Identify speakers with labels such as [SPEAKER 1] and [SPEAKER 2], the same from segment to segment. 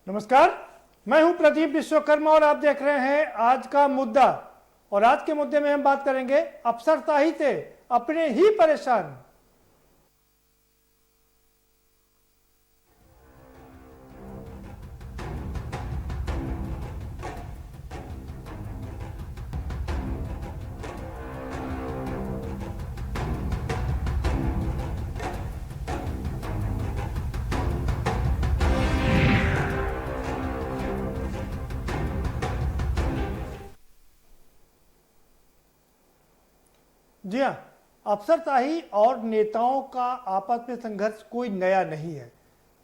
[SPEAKER 1] नमस्कार, मैं हूं प्रदीप विश्वकर्मा और आप देख रहे हैं आज का मुद्दा। और आज के मुद्दे में हम बात करेंगे अफसरशाही से अपने ही परेशान। जी हाँ, अफसरशाही और नेताओं का आपस में संघर्ष कोई नया नहीं है।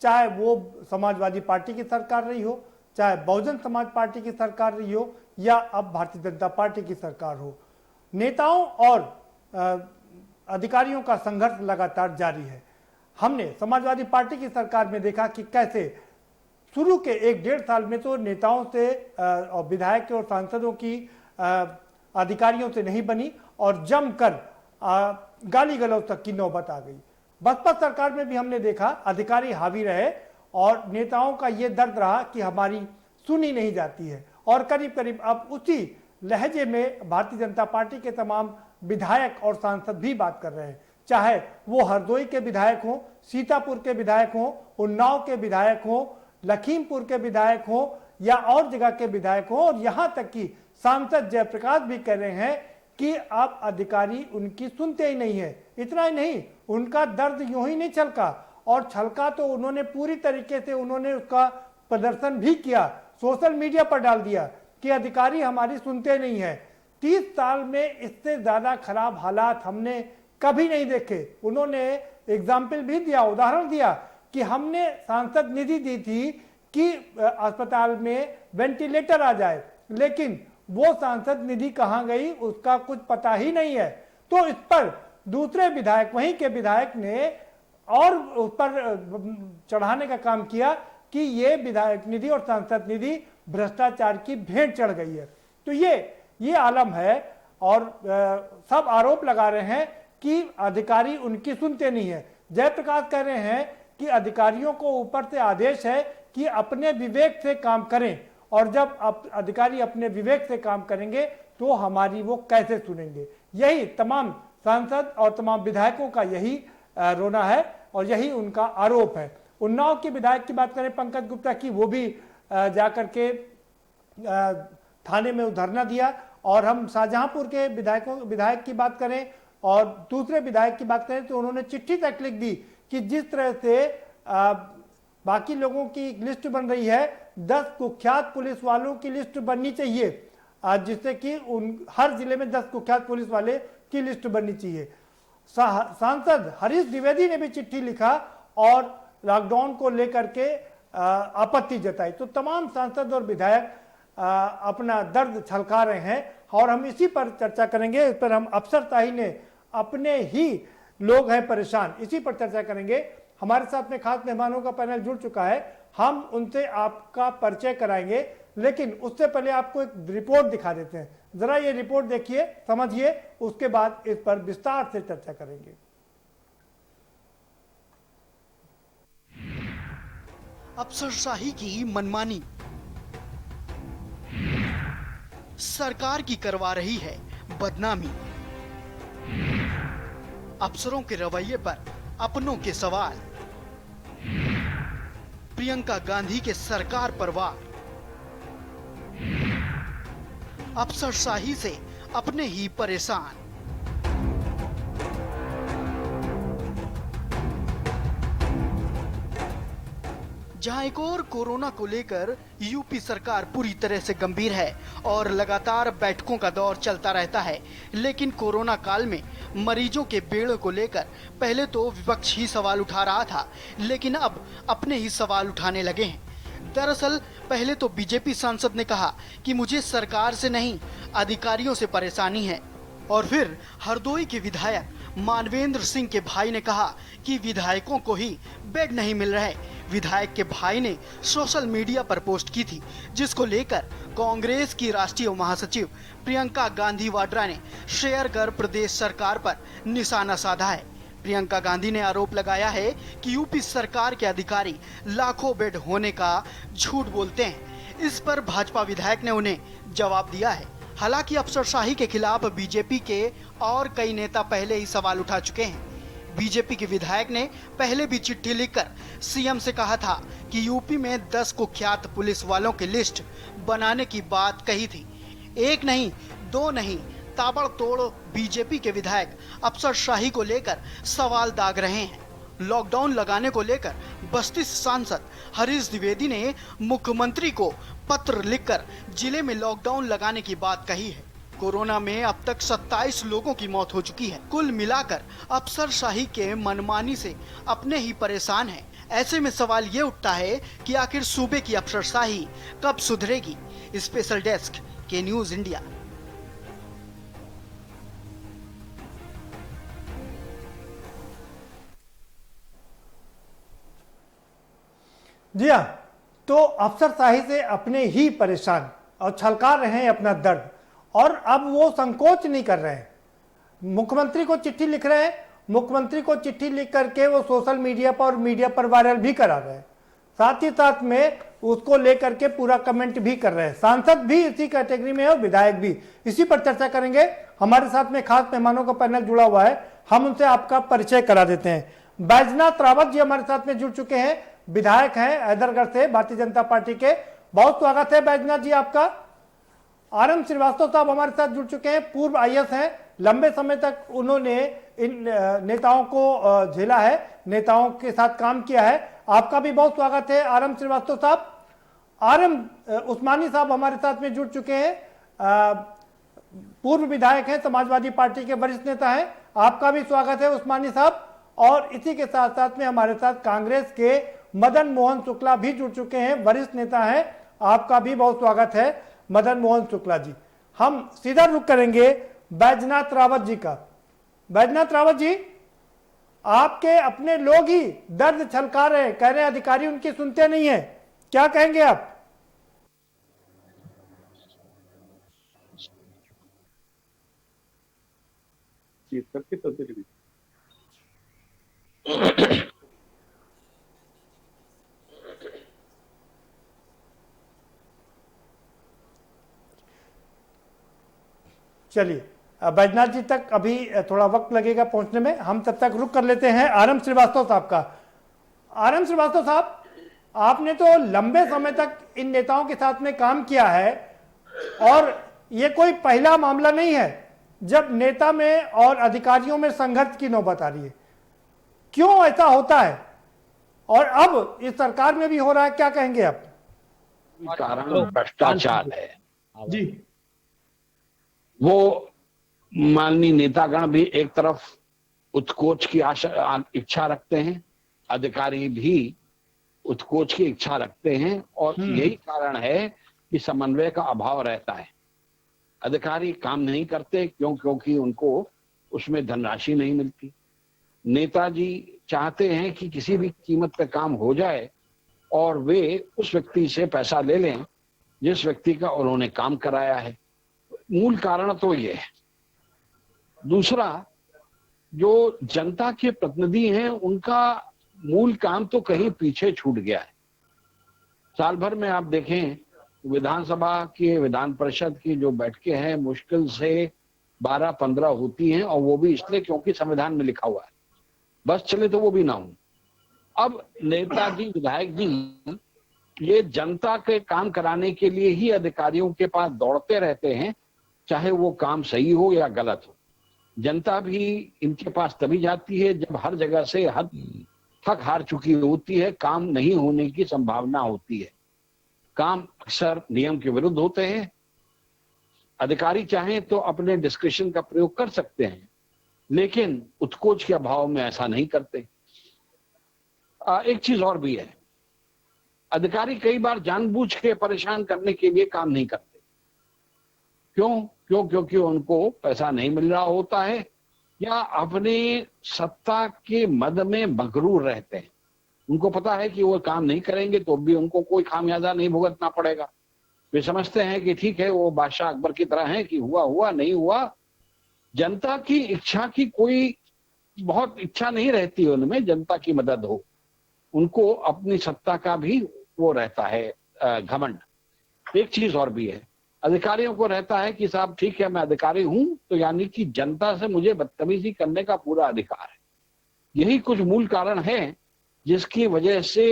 [SPEAKER 1] चाहे वो समाजवादी पार्टी की सरकार रही हो, चाहे बहुजन समाज पार्टी की सरकार रही हो, या अब भारतीय जनता पार्टी की सरकार हो, नेताओं और अधिकारियों का संघर्ष लगातार जारी है। हमने समाजवादी पार्टी की सरकार में देखा कि कैसे शुरू के 1-1.5 साल में तो नेताओं से और विधायक और सांसदों की अधिकारियों से नहीं बनी और जमकर गाली गलौज तक की नौबत आ गई। बसपा सरकार में भी हमने देखा अधिकारी हावी रहे और नेताओं का ये दर्द रहा कि हमारी सुनी नहीं जाती है। और करीब करीब अब उसी लहजे में भारतीय जनता पार्टी के तमाम विधायक और सांसद भी बात कर रहे हैं, चाहे वो हरदोई के विधायक हों, सीतापुर के विधायक हों, उन्नाव के विधायक हों, लखीमपुर के विधायक हों या और जगह के विधायक हों। और यहाँ तक कि सांसद जयप्रकाश भी कह रहे हैं कि अब अधिकारी उनकी सुनते ही नहीं है। इतना ही नहीं, उनका दर्द यूं ही नहीं छलका, और छलका तो उन्होंने पूरी तरीके से उन्होंने उसका प्रदर्शन भी किया, सोशल मीडिया पर डाल दिया कि अधिकारी हमारी सुनते नहीं है। 30 साल में इससे ज्यादा खराब हालात हमने कभी नहीं देखे। उन्होंने एग्जाम्पल भी दिया, उदाहरण दिया कि हमने सांसद निधि दी थी कि अस्पताल में वेंटिलेटर आ जाए, लेकिन वो सांसद निधि कहां गई उसका कुछ पता ही नहीं है। तो इस पर दूसरे विधायक, वहीं के विधायक ने और उस पर चढ़ाने का काम किया कि ये विधायक निधि और सांसद निधि भ्रष्टाचार की भेंट चढ़ गई है। तो ये आलम है। और सब आरोप लगा रहे हैं कि अधिकारी उनकी सुनते नहीं है। जयप्रकाश कह रहे हैं कि अधिकारियों को ऊपर से आदेश है कि अपने विवेक से काम करें, और जब अधिकारी अपने विवेक से काम करेंगे तो हमारी वो कैसे सुनेंगे। यही तमाम सांसद और तमाम विधायकों का यही रोना है और यही उनका आरोप है। उन्नाव के विधायक की बात करें पंकज गुप्ता की, वो भी जाकर के थाने में धरना दिया। और हम शाहजहांपुर के विधायक की बात करें और दूसरे विधायक की बात करें तो उन्होंने चिट्ठी तक लिख दी कि जिस तरह से बाकी लोगों की लिस्ट बन रही है, 10 कुख्यात पुलिस वालों की लिस्ट बननी चाहिए, जिससे कि हर जिले में 10 कुख्यात पुलिस वाले की लिस्ट बननी चाहिए। सांसद हरीश द्विवेदी ने भी चिट्ठी लिखा और लॉकडाउन को लेकर के आपत्ति जताई। तो तमाम सांसद और विधायक अपना दर्द छलका रहे हैं और हम इसी पर चर्चा करेंगे। इस पर हम अफसरशाही ने अपने ही लोग हैं परेशान, इसी पर चर्चा करेंगे। हमारे साथ में खास मेहमानों का पैनल जुड़ चुका है, हम उनसे आपका परिचय कराएंगे, लेकिन उससे पहले आपको एक रिपोर्ट दिखा देते हैं। जरा ये रिपोर्ट देखिए, समझिए, उसके बाद इस पर विस्तार से चर्चा करेंगे।
[SPEAKER 2] अफसरशाही की मनमानी सरकार की करवा रही है बदनामी। अफसरों के रवैये पर अपनों के सवाल। प्रियंका गांधी के सरकार पर वार। अफसरशाही से अपने ही परेशान। जहां एक और कोरोना को लेकर यूपी सरकार पूरी तरह से गंभीर है और लगातार बैठकों का दौर चलता रहता है, लेकिन कोरोना काल में मरीजों के बेड़े को लेकर पहले तो विपक्ष ही सवाल उठा रहा था, लेकिन अब अपने ही सवाल उठाने लगे हैं। दरअसल पहले तो बीजेपी सांसद ने कहा कि मुझे सरकार से नहीं अधिकारियों से परेशानी है, और फिर हरदोई के विधायक मानवेंद्र सिंह के भाई ने कहा कि विधायकों को ही बेड नहीं मिल रहे। विधायक के भाई ने सोशल मीडिया पर पोस्ट की थी, जिसको लेकर कांग्रेस की राष्ट्रीय महासचिव प्रियंका गांधी वाड्रा ने शेयर कर प्रदेश सरकार पर निशाना साधा है। प्रियंका गांधी ने आरोप लगाया है कि यूपी सरकार के अधिकारी लाखों बेड होने का झूठ बोलते हैं। इस पर भाजपा विधायक ने उन्हें जवाब दिया है। हालांकि अफसरशाही के खिलाफ बीजेपी के और कई नेता पहले ही सवाल उठा चुके हैं। बीजेपी के विधायक ने पहले भी चिट्ठी लिखकर सीएम से कहा था कि यूपी में 10 कुख्यात पुलिस वालों की लिस्ट बनाने की बात कही थी। एक नहीं, दो नहीं, ताबड़तोड़ बीजेपी के विधायक अफसरशाही को लेकर सवाल दाग रहे हैं। लॉकडाउन लगाने को लेकर बस्ती सांसद हरीश द्विवेदी ने मुख्यमंत्री को पत्र लिखकर जिले में लॉकडाउन लगाने की बात कही है। कोरोना में अब तक 27 लोगों की मौत हो चुकी है। कुल मिलाकर अफसरशाही के मनमानी से अपने ही परेशान हैं। ऐसे में सवाल ये उठता है कि आखिर सूबे की अफसरशाही कब सुधरेगी। स्पेशल डेस्क के न्यूज इंडिया।
[SPEAKER 1] जी हाँ, तो अफसरशाही से अपने ही परेशान और छलका रहे हैं अपना दर्द, और अब वो संकोच नहीं कर रहे हैं। मुख्यमंत्री को चिट्ठी लिख रहे हैं, मुख्यमंत्री को चिट्ठी लिख करके वो सोशल मीडिया पर और मीडिया पर वायरल भी करा रहे हैं, साथ ही साथ में उसको लेकर के पूरा कमेंट भी कर रहे हैं। सांसद भी इसी कैटेगरी में है और विधायक भी। इसी पर चर्चा करेंगे। हमारे साथ में खास मेहमानों का पैनल जुड़ा हुआ है, हम उनसे आपका परिचय करा देते हैं। बैजनाथ रावत जी हमारे साथ में जुड़ चुके हैं, विधायक हैं हैदरगढ़ से भारतीय जनता पार्टी के। बहुत स्वागत है बैजनाथ जी आपका। आरएम श्रीवास्तव साहब हमारे साथ जुड़ चुके हैं, पूर्व आईएएस हैं, लंबे समय तक उन्होंने इन नेताओं को झेला है, नेताओं के साथ काम किया है। आपका भी बहुत स्वागत है आरएम श्रीवास्तव साहब। आरएम उस्मानी साहब हमारे साथ में जुड़ चुके हैं, पूर्व विधायक हैं, समाजवादी पार्टी के वरिष्ठ नेता हैं। आपका भी स्वागत है उस्मानी साहब। और इसी के साथ साथ में हमारे साथ कांग्रेस के मदन मोहन शुक्ला भी जुड़ चुके हैं, वरिष्ठ नेता हैं। आपका भी बहुत स्वागत है मदन मोहन शुक्ला जी। हम सीधा रुख करेंगे बैजनाथ रावत जी का। बैजनाथ रावत जी, आपके अपने लोग ही दर्द छलका रहे हैं, कह रहे हैं अधिकारी उनकी सुनते नहीं है, क्या कहेंगे आप? चलिए, बैजनाथ जी तक अभी थोड़ा वक्त लगेगा पहुंचने में, हम तब तक रुक कर लेते हैं आरएम श्रीवास्तव साहब का। आरएम श्रीवास्तव साहब, आपने तो लंबे समय तक इन नेताओं के साथ में काम किया है और ये कोई पहला मामला नहीं है जब नेता में और अधिकारियों में संघर्ष की नौबत आ रही है। क्यों ऐसा होता है और अब इस सरकार में भी हो रहा है, क्या कहेंगे आप?
[SPEAKER 3] कारण भ्रष्टाचार है
[SPEAKER 1] जी।
[SPEAKER 3] वो माननीय नेतागण भी एक तरफ उत्कोच की आशा इच्छा रखते हैं, अधिकारी भी उत्कोच की इच्छा रखते हैं, और यही कारण है कि समन्वय का अभाव रहता है। अधिकारी काम नहीं करते क्योंकि उनको उसमें धनराशि नहीं मिलती। नेताजी चाहते हैं कि किसी भी कीमत पे काम हो जाए और वे उस व्यक्ति से पैसा ले लें जिस व्यक्ति का उन्होंने काम कराया है। मूल कारण तो ये है। दूसरा, जो जनता के प्रतिनिधि हैं उनका मूल काम तो कहीं पीछे छूट गया है। साल भर में आप देखें, विधानसभा की, विधान परिषद की जो बैठकें हैं मुश्किल से 12-15 होती हैं, और वो भी इसलिए क्योंकि संविधान में लिखा हुआ है, बस चले तो वो भी ना हो। अब नेताजी, विधायक जी ये जनता के काम कराने के लिए ही अधिकारियों के पास दौड़ते रहते हैं, चाहे वो काम सही हो या गलत हो। जनता भी इनके पास तभी जाती है जब हर जगह से हद तक हार चुकी होती है, काम नहीं होने की संभावना होती है, काम अक्सर नियम के विरुद्ध होते हैं। अधिकारी चाहें तो अपने डिस्क्रिप्शन का प्रयोग कर सकते हैं, लेकिन उत्कोच के अभाव में ऐसा नहीं करते। एक चीज और भी है, अधिकारी कई बार जानबूझ के परेशान करने के लिए काम नहीं करते। क्योंकि उनको पैसा नहीं मिल रहा होता है या अपने सत्ता के मद में मगरूर रहते हैं। उनको पता है कि वो काम नहीं करेंगे तो भी उनको कोई खामियाजा नहीं भुगतना पड़ेगा। वे समझते हैं कि ठीक है, वो बादशाह अकबर की तरह है कि हुआ हुआ, नहीं हुआ। जनता की इच्छा की कोई बहुत इच्छा नहीं रहती उनमें जनता की मदद हो। उनको अपनी सत्ता का भी वो रहता है घमंड। एक चीज और भी है, अधिकारियों को रहता है कि साहब ठीक है मैं अधिकारी हूं तो यानी कि जनता से मुझे बदतमीजी करने का पूरा अधिकार है। यही कुछ मूल कारण है जिसकी वजह से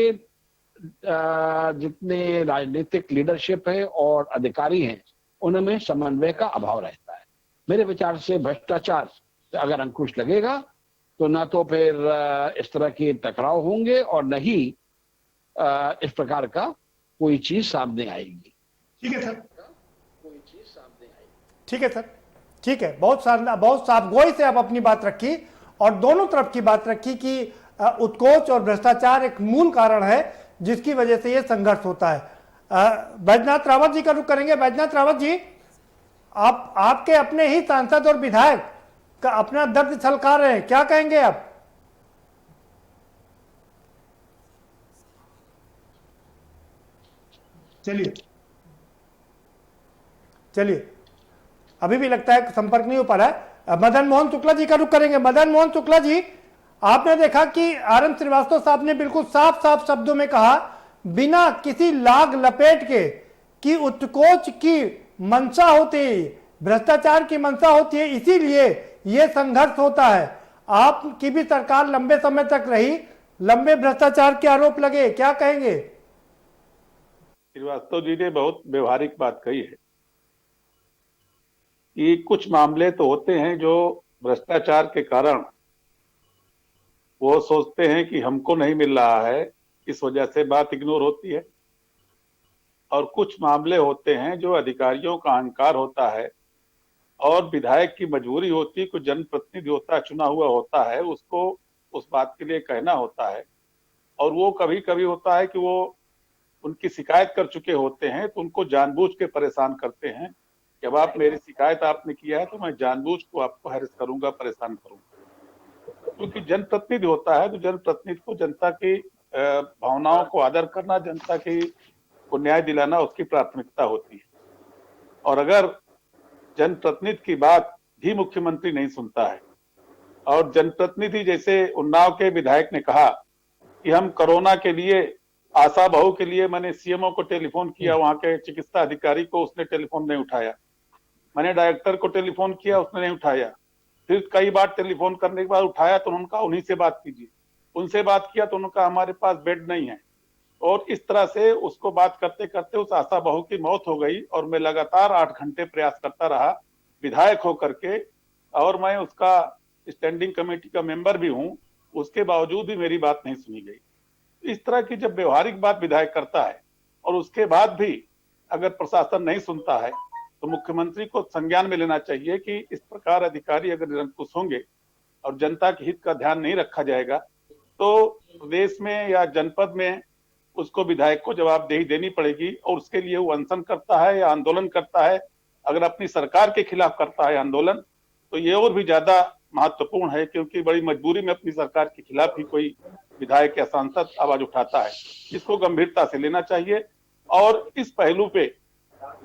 [SPEAKER 3] जितने राजनीतिक लीडरशिप है और अधिकारी हैं उनमें समन्वय का अभाव रहता है। मेरे विचार से भ्रष्टाचार से अगर अंकुश लगेगा तो ना तो फिर इस तरह के टकराव होंगे और न ही इस प्रकार का कोई चीज सामने आएगी।
[SPEAKER 1] ठीक है सर, कोई चीज सामने आएगी। ठीक है सर, ठीक है, बहुत साफ गोई से आप अपनी बात रखी और दोनों तरफ की बात रखी कि उत्कोच और भ्रष्टाचार एक मूल कारण है जिसकी वजह से ये संघर्ष होता है। बैजनाथ रावत जी का रुख करेंगे। बैजनाथ रावत जी, आपके अपने ही सांसद और विधायक का अपना दर्द छलका रहे हैं, क्या कहेंगे आप? चलिए अभी भी लगता है संपर्क नहीं हो पा रहा है। मदन मोहन शुक्ला जी का रुख करेंगे। मदन मोहन शुक्ला जी, आपने देखा कि आर.एन. श्रीवास्तव साहब ने बिल्कुल साफ साफ शब्दों में कहा, बिना किसी लाग लपेट के, कि उत्कोच की मंशा होती है, भ्रष्टाचार की मंशा होती है, इसीलिए यह संघर्ष होता है। आपकी भी सरकार लंबे समय तक रही, लंबे भ्रष्टाचार के आरोप लगे, क्या कहेंगे?
[SPEAKER 4] श्रीवास्तव जी ने बहुत व्यवहारिक बात कही है कि कुछ मामले तो होते हैं जो भ्रष्टाचार के कारण वो सोचते हैं कि हमको नहीं मिल रहा है, इस वजह से बात इग्नोर होती है। और कुछ मामले होते हैं जो अधिकारियों का अहंकार होता है और विधायक की मजबूरी होती है, कोई जनप्रतिनिधि होता है, चुना हुआ होता है, उसको उस बात के लिए कहना होता है। और वो कभी कभी होता है कि वो उनकी शिकायत कर चुके होते हैं तो उनको जानबूझ के परेशान करते हैं। जब आप मेरी शिकायत आपने किया है तो मैं जानबूझ को आपको हैरेस करूंगा, परेशान करूंगा। क्योंकि जनप्रतिनिधि होता है तो जनप्रतिनिधि को जनता की भावनाओं को आदर करना, जनता की को न्याय दिलाना उसकी प्राथमिकता होती है। और अगर जनप्रतिनिधि की बात भी मुख्यमंत्री नहीं सुनता है और जनप्रतिनिधि, जैसे उन्नाव के विधायक ने कहा कि हम कोरोना के लिए, आशा बहू के लिए मैंने सीएमओ को टेलीफोन किया, वहां के चिकित्सा अधिकारी को, उसने टेलीफोन नहीं उठाया। मैंने डायरेक्टर को टेलीफोन किया, उसने नहीं उठाया। फिर कई बार टेलीफोन करने के बाद उठाया तो उन्होंने कहा उन्हीं से बात कीजिए। उनसे बात किया तो उन्होंने कहा हमारे पास बेड नहीं है। और इस तरह से उसको बात करते करते उस आशा बहू की मौत हो गई। और मैं लगातार 8 घंटे प्रयास करता रहा विधायक होकर के, और मैं उसका स्टैंडिंग कमेटी का मेंबर भी हूं, उसके बावजूद भी मेरी बात नहीं सुनी गई। इस तरह की जब व्यवहारिक बात विधायक करता है और उसके बाद भी अगर प्रशासन नहीं सुनता है तो मुख्यमंत्री को संज्ञान में लेना चाहिए कि इस प्रकार अधिकारी अगर निरंकुश होंगे और जनता के हित का ध्यान नहीं रखा जाएगा तो प्रदेश में या जनपद में उसको विधायक को जवाबदेही देनी पड़ेगी। और उसके लिए वो अनशन करता है या आंदोलन करता है, अगर अपनी सरकार के खिलाफ करता है आंदोलन, तो ये और भी ज्यादा महत्वपूर्ण है, क्योंकि बड़ी मजबूरी में अपनी सरकार के खिलाफ ही कोई विधायक या सांसद आवाज उठाता है। इसको गंभीरता से लेना चाहिए और इस पहलू पे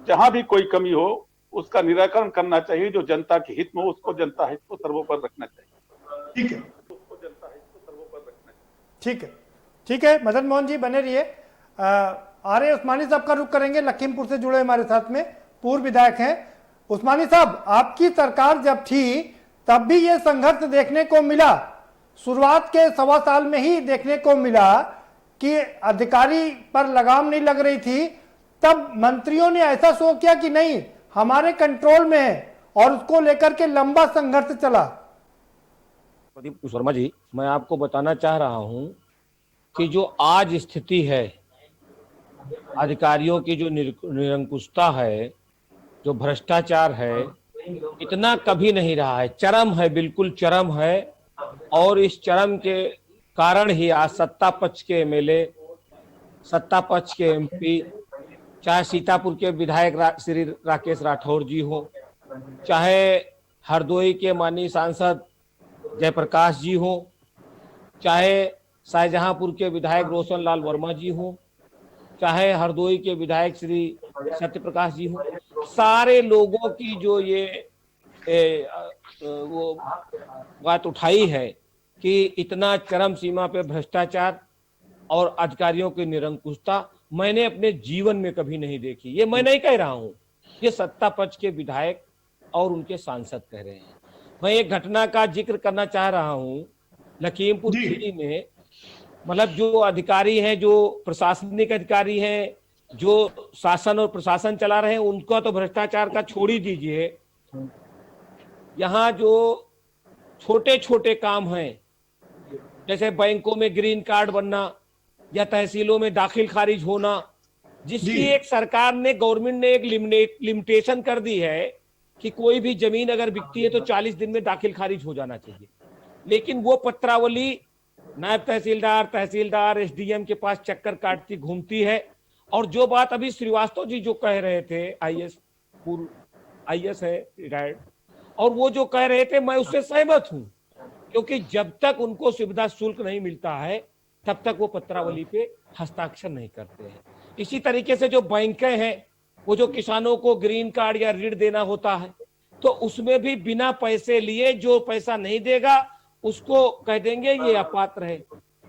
[SPEAKER 4] जहां भी कोई कमी हो उसका निराकरण करना चाहिए। जो जनता के हित में हो उसको, जनता हित को सर्वोपरि रखना चाहिए।
[SPEAKER 1] ठीक है,
[SPEAKER 4] उसको जनता हित को सर्वोपरि रखना चाहिए।
[SPEAKER 1] ठीक है, ठीक है। मदन मोहन जी बने रहिए। आर.ए. उस्मानी साहब का रुख करेंगे, लखीमपुर से जुड़े हमारे साथ में, पूर्व विधायक हैं। उस्मानी साहब, आपकी सरकार जब थी तब भी ये संघर्ष देखने को मिला, शुरुआत के 1.25 साल में ही देखने को मिला कि अधिकारी पर लगाम नहीं लग रही थी। तब मंत्रियों ने ऐसा शो किया कि नहीं हमारे कंट्रोल में है और उसको लेकर के लंबा संघर्ष चला।
[SPEAKER 5] प्रदीप शर्मा जी, मैं आपको बताना चाह रहा हूं कि जो आज स्थिति है, अधिकारियों की जो निरंकुशता है, जो भ्रष्टाचार है, इतना कभी नहीं रहा है। चरम है, बिल्कुल चरम है। और इस चरम के कारण ही आज सत्ता पक्ष के एमएलए, सत्ता पक्ष के एमपी, चाहे सीतापुर के विधायक श्री राकेश राठौर जी हो, चाहे हरदोई के माननीय सांसद जयप्रकाश जी हो, चाहे शाहजहांपुर के विधायक रोशन लाल वर्मा जी हो, चाहे हरदोई के विधायक श्री सत्यप्रकाश जी हो, सारे लोगों की जो ये वो बात उठाई है कि इतना चरम सीमा पे भ्रष्टाचार और अधिकारियों की निरंकुशता मैंने अपने जीवन में कभी नहीं देखी। ये मैं नहीं कह रहा हूं, ये सत्ता पक्ष के विधायक और उनके सांसद कह रहे हैं। मैं एक घटना का जिक्र करना चाह रहा हूं, लखीमपुर खीरी में, मतलब जो अधिकारी हैं, जो प्रशासनिक अधिकारी हैं, जो शासन और प्रशासन चला रहे हैं, उनका तो भ्रष्टाचार का छोड़ ही दीजिए। यहाँ जो छोटे छोटे काम हैं, जैसे बैंकों में ग्रीन कार्ड बनना या तहसीलों में दाखिल खारिज होना, जिसकी एक सरकार ने, गवर्नमेंट ने एक लिमिटेशन कर दी है कि कोई भी जमीन अगर बिकती है तो 40 दिन में दाखिल खारिज हो जाना चाहिए, लेकिन वो पत्रावली नायब तहसीलदार एसडीएम के पास चक्कर काटती घूमती है। और जो बात अभी श्रीवास्तव जी जो कह रहे थे, पूर्व आईएएस है, रिटायर्ड, और वो जो कह रहे थे, मैं उससे सहमत हूं, क्योंकि जब तक उनको सुविधा शुल्क नहीं मिलता है तब तक वो पत्रावली पे हस्ताक्षर नहीं करते हैं। इसी तरीके से जो बैंकें हैं, वो जो किसानों को ग्रीन कार्ड या ऋण देना होता है, तो उसमें भी बिना पैसे लिए जो पैसा नहीं देगा उसको कह देंगे ये अपात्र है,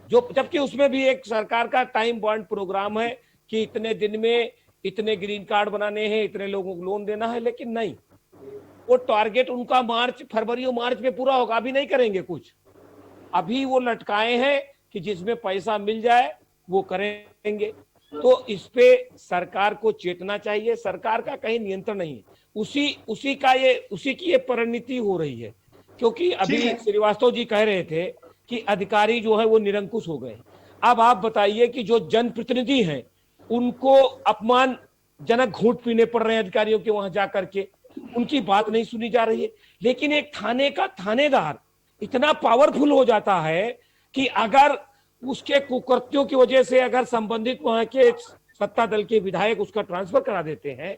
[SPEAKER 5] जो जबकि उसमें भी एक सरकार का टाइम बाउंड प्रोग्राम है कि इतने दिन में इतने ग्रीन कार्ड बनाने हैं, इतने लोगों को लोन देना है, लेकिन नहीं, वो टारगेट उनका फरवरी और मार्च में पूरा होगा, अभी नहीं करेंगे कुछ। अभी वो लटकाए हैं कि जिसमें पैसा मिल जाए वो करेंगे। तो इस पे सरकार को चेतना चाहिए, सरकार का कहीं नियंत्रण नहीं है, उसी की ये परिणति हो रही है। क्योंकि अभी श्रीवास्तव जी कह रहे थे कि अधिकारी जो है वो निरंकुश हो गए। अब आप बताइए कि जो जनप्रतिनिधि हैं उनको अपमानजनक घूंट पीने पड़ रहे हैं अधिकारियों के वहां जाकर के, उनकी बात नहीं सुनी जा रही है। लेकिन एक थाने का थानेदार इतना पावरफुल हो जाता है कि अगर उसके कुकृत्यों की वजह से अगर संबंधित वहां के सत्ता दल के विधायक उसका ट्रांसफर करा देते हैं,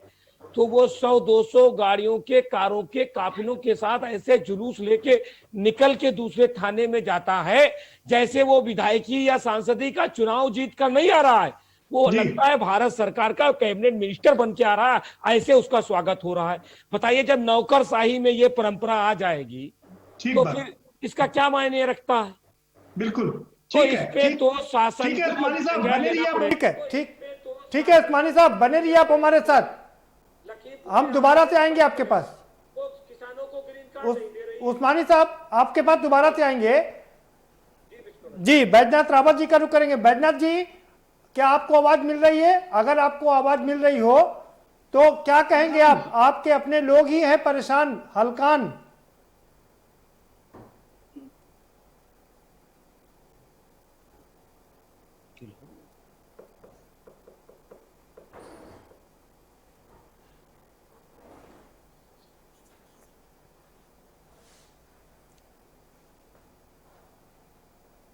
[SPEAKER 5] तो वो 100-200 गाड़ियों के, कारों के काफिलों के साथ ऐसे जुलूस लेके निकल के दूसरे थाने में जाता है जैसे वो विधायकी या सांसदी का चुनाव जीत कर नहीं आ रहा है, वो लगता है भारत सरकार का कैबिनेट मिनिस्टर बन के आ रहा है, ऐसे उसका स्वागत हो रहा है। बताइए, जब नौकरशाही में ये परंपरा आ जाएगी तो फिर इसका क्या मायने रखता है?
[SPEAKER 6] बिल्कुल
[SPEAKER 2] तो इस पे तो शासन
[SPEAKER 6] ठीक है उस्मानी साहब, बने रहिए आप।
[SPEAKER 1] ठीक है उस्मानी साहब, बने रहिए आप हमारे साथ, हम दोबारा से आएंगे आपके पास।
[SPEAKER 5] किसानों को ग्रीन कार्ड नहीं दे रही।
[SPEAKER 1] उस्मानी साहब आपके पास दोबारा से आएंगे जी। बैजनाथ रावत जी का रुख करेंगे। बैजनाथ जी, क्या आपको आवाज मिल रही है? अगर आपको आवाज मिल रही हो तो क्या कहेंगे आप? आपके अपने लोग ही हैं परेशान, हलकान।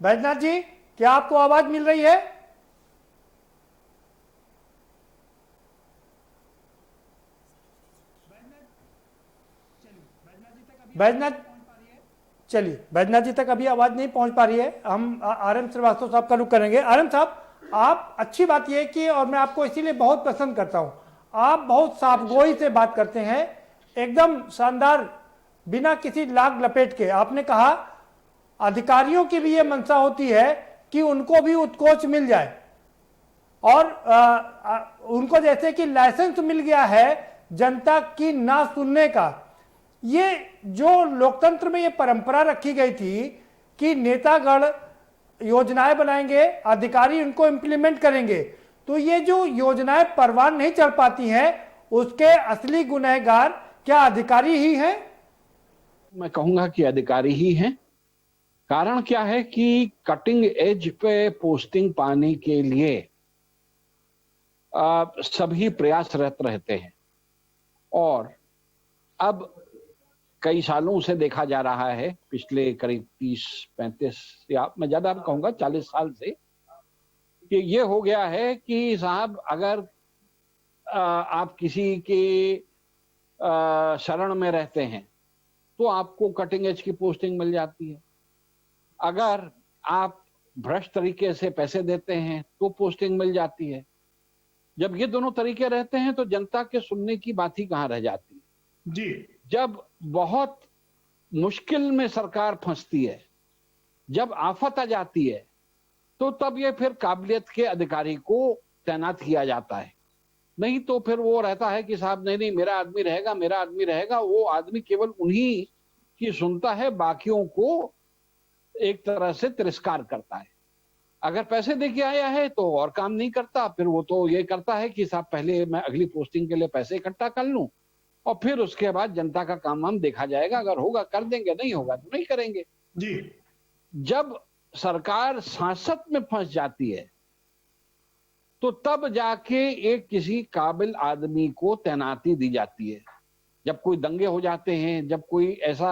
[SPEAKER 1] बैजनाथ जी, क्या आपको आवाज मिल रही है? बैजनाथ, चलिए, बैजनाथ जी तक अभी आवाज नहीं पहुंच पा रही है। हम आरएम श्रीवास्तव साहब का रुख करेंगे। आरएम साहब, आप, अच्छी बात यह कि, और मैं आपको इसीलिए बहुत पसंद करता हूं, आप बहुत साफगोई से बात करते हैं, एकदम शानदार, बिना किसी लाग लपेट के। आपने कहा अधिकारियों की भी यह मंशा होती है कि उनको भी उत्कोच मिल जाए, और उनको जैसे कि लाइसेंस मिल गया है जनता की ना सुनने का। ये जो लोकतंत्र में ये परंपरा रखी गई थी कि नेतागण योजनाएं बनाएंगे, अधिकारी उनको इंप्लीमेंट करेंगे, तो ये जो योजनाएं परवान नहीं चल पाती हैं, उसके असली गुनहगार क्या अधिकारी ही हैं?
[SPEAKER 3] मैं कहूंगा कि अधिकारी ही हैं। कारण क्या है कि कटिंग एज पे पोस्टिंग पाने के लिए सभी प्रयासरत रहते हैं, और अब कई सालों से देखा जा रहा है, पिछले करीब 30-35 या मैं ज्यादा कहूंगा 40 साल से, कि ये हो गया है कि साहब अगर आप किसी के शरण में रहते हैं तो आपको कटिंग एज की पोस्टिंग मिल जाती है, अगर आप भ्रष्ट तरीके से पैसे देते हैं तो पोस्टिंग मिल जाती है। जब ये दोनों तरीके रहते हैं तो जनता के सुनने की बात ही कहां रह जाती है जी। जब बहुत मुश्किल में सरकार फंसती है, जब आफत आ जाती है तो तब ये फिर काबिलियत के अधिकारी को तैनात किया जाता है। नहीं तो फिर वो रहता है कि साहब नहीं नहीं मेरा आदमी रहेगा, मेरा आदमी रहेगा। वो आदमी केवल उन्हीं की सुनता है, बाकियों को एक तरह से तिरस्कार करता है। अगर पैसे दे के आया है तो और काम नहीं करता, फिर वो तो ये करता है कि साहब पहले मैं अगली पोस्टिंग के लिए पैसे इकट्ठा कर लूं और फिर उसके बाद जनता का काम हम देखा जाएगा, अगर होगा कर देंगे, नहीं होगा तो नहीं करेंगे।
[SPEAKER 6] जी
[SPEAKER 3] जब सरकार सांसद में फंस जाती है तो तब जाके एक किसी काबिल आदमी को तैनाती दी जाती है। जब कोई दंगे हो जाते हैं, जब कोई ऐसा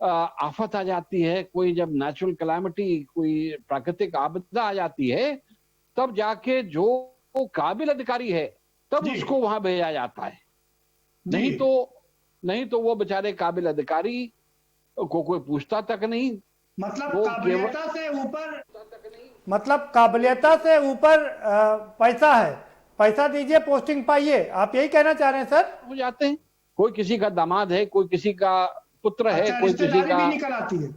[SPEAKER 3] आफत आ जाती है, कोई जब नेचुरल कैलामिटी, कोई प्राकृतिक आपदा आ जाती है, तब जाके जो काबिल अधिकारी है तब
[SPEAKER 6] जी।
[SPEAKER 3] उसको वहां भेजा जाता है।
[SPEAKER 6] जी।
[SPEAKER 3] नहीं तो वो बेचारे काबिल अधिकारी को कोई पूछता तक नहीं।
[SPEAKER 6] मतलब
[SPEAKER 3] वो
[SPEAKER 6] काबिलियता से ऊपर,
[SPEAKER 1] मतलब काबिलियता से ऊपर पैसा है, पैसा दीजिए पोस्टिंग पाइए, आप यही कहना चाह रहे हैं सर?
[SPEAKER 3] हो जाते हैं। कोई किसी का दामाद है, कोई किसी का पुत्र है,
[SPEAKER 6] अच्छा
[SPEAKER 3] कोई किसी
[SPEAKER 6] रिश्तेदारी
[SPEAKER 3] का,
[SPEAKER 6] भी निकल आती है।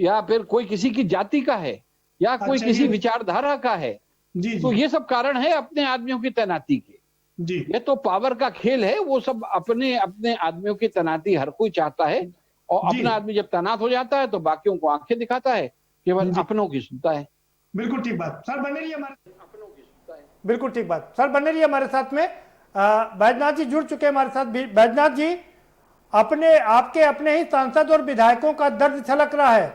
[SPEAKER 3] या फिर कोई किसी की जाति का है, या कोई
[SPEAKER 6] अच्छा,
[SPEAKER 3] किसी
[SPEAKER 6] ये-
[SPEAKER 3] विचारधारा का है।
[SPEAKER 6] जी
[SPEAKER 3] तो
[SPEAKER 6] जी
[SPEAKER 3] ये सब कारण है अपने आदमियों की तैनाती के।
[SPEAKER 6] जी
[SPEAKER 3] ये तो पावर का खेल है, वो सब अपने अपने आदमियों की तैनाती हर कोई चाहता है। और
[SPEAKER 6] जी।
[SPEAKER 3] अपना आदमी जब तैनात हो जाता है तो बाकियों को आंखें दिखाता है, केवल
[SPEAKER 6] जी।
[SPEAKER 3] अपनों की सुनता है।
[SPEAKER 6] बिल्कुल ठीक बात सर, बने रहिए हमारे,
[SPEAKER 1] बिल्कुल ठीक बात सर, बने रहिए हमारे साथ में। बैजनाथ जी जुड़ चुके हैं हमारे साथ। बैजनाथ जी, आपके अपने ही सांसद और विधायकों का दर्द छलक रहा है,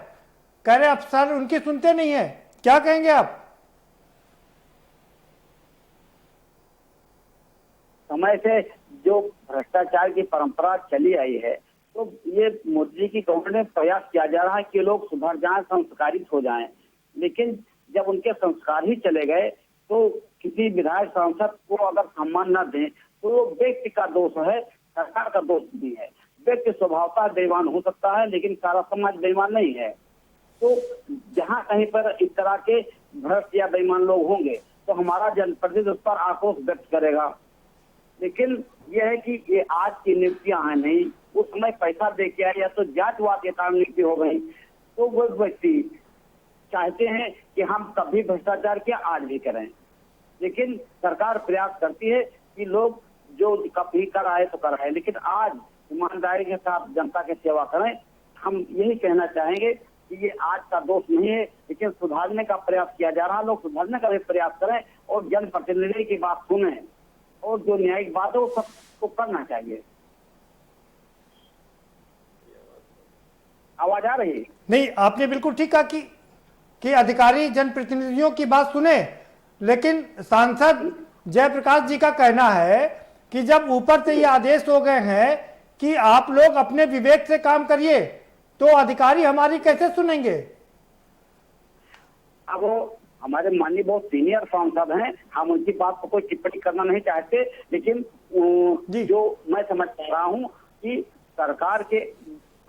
[SPEAKER 1] कह रहे अफसर उनकी सुनते नहीं है, क्या कहेंगे आप?
[SPEAKER 7] समय से जो भ्रष्टाचार की परंपरा चली आई है, तो ये मोदी जी की गवर्नमेंट में प्रयास किया जा रहा है कि लोग सुधर जाएं, संस्कारित हो जाएं। लेकिन जब उनके संस्कार ही चले गए तो किसी विधायक सांसद को अगर सम्मान न दें तो वो व्यक्ति का दोष है, सरकार का दोष भी है। व्यक्ति स्वभावतः बेईमान हो सकता है लेकिन सारा समाज बेईमान नहीं है। तो जहाँ कहीं पर इस तरह के भ्रष्ट या बेईमान लोग होंगे तो हमारा जनप्रतिनिधि उस पर आक्रोश व्यक्त करेगा। लेकिन यह है कि ये आज की नियुक्तियां हैं नहीं, उस समय पैसा दे के आए या तो जांचवाद के कारण नियुक्ति हो गई। तो वो व्यक्ति चाहते हैं कि हम तब भी भ्रष्टाचार किया, आज भी करें। लेकिन सरकार प्रयास करती है कि लोग जो कभी कर आए तो कर आए, लेकिन आज ईमानदारी के साथ जनता की सेवा करें। हम यही कहना चाहेंगे कि ये आज का दोष नहीं है, लेकिन सुधारने का प्रयास किया जा रहा है। लोग सुधारने का भी प्रयास करें और जनप्रतिनिधि की बात सुने और जो न्यायिक बात है वो सबको करना चाहिए। आवाज आ रही है?
[SPEAKER 1] नहीं, आपने बिल्कुल ठीक कहा कि अधिकारी जनप्रतिनिधियों की बात सुने, लेकिन सांसद जयप्रकाश जी का कहना है कि जब ऊपर से ये आदेश हो गए हैं कि आप लोग अपने विवेक से काम करिए, तो अधिकारी हमारी कैसे सुनेंगे?
[SPEAKER 7] अब वो हमारे माननीय बहुत सीनियर सांसद हैं, हम उनकी बात पर कोई टिप्पणी करना नहीं चाहते। लेकिन
[SPEAKER 1] जी।
[SPEAKER 7] जो मैं समझ पा रहा हूँ कि सरकार के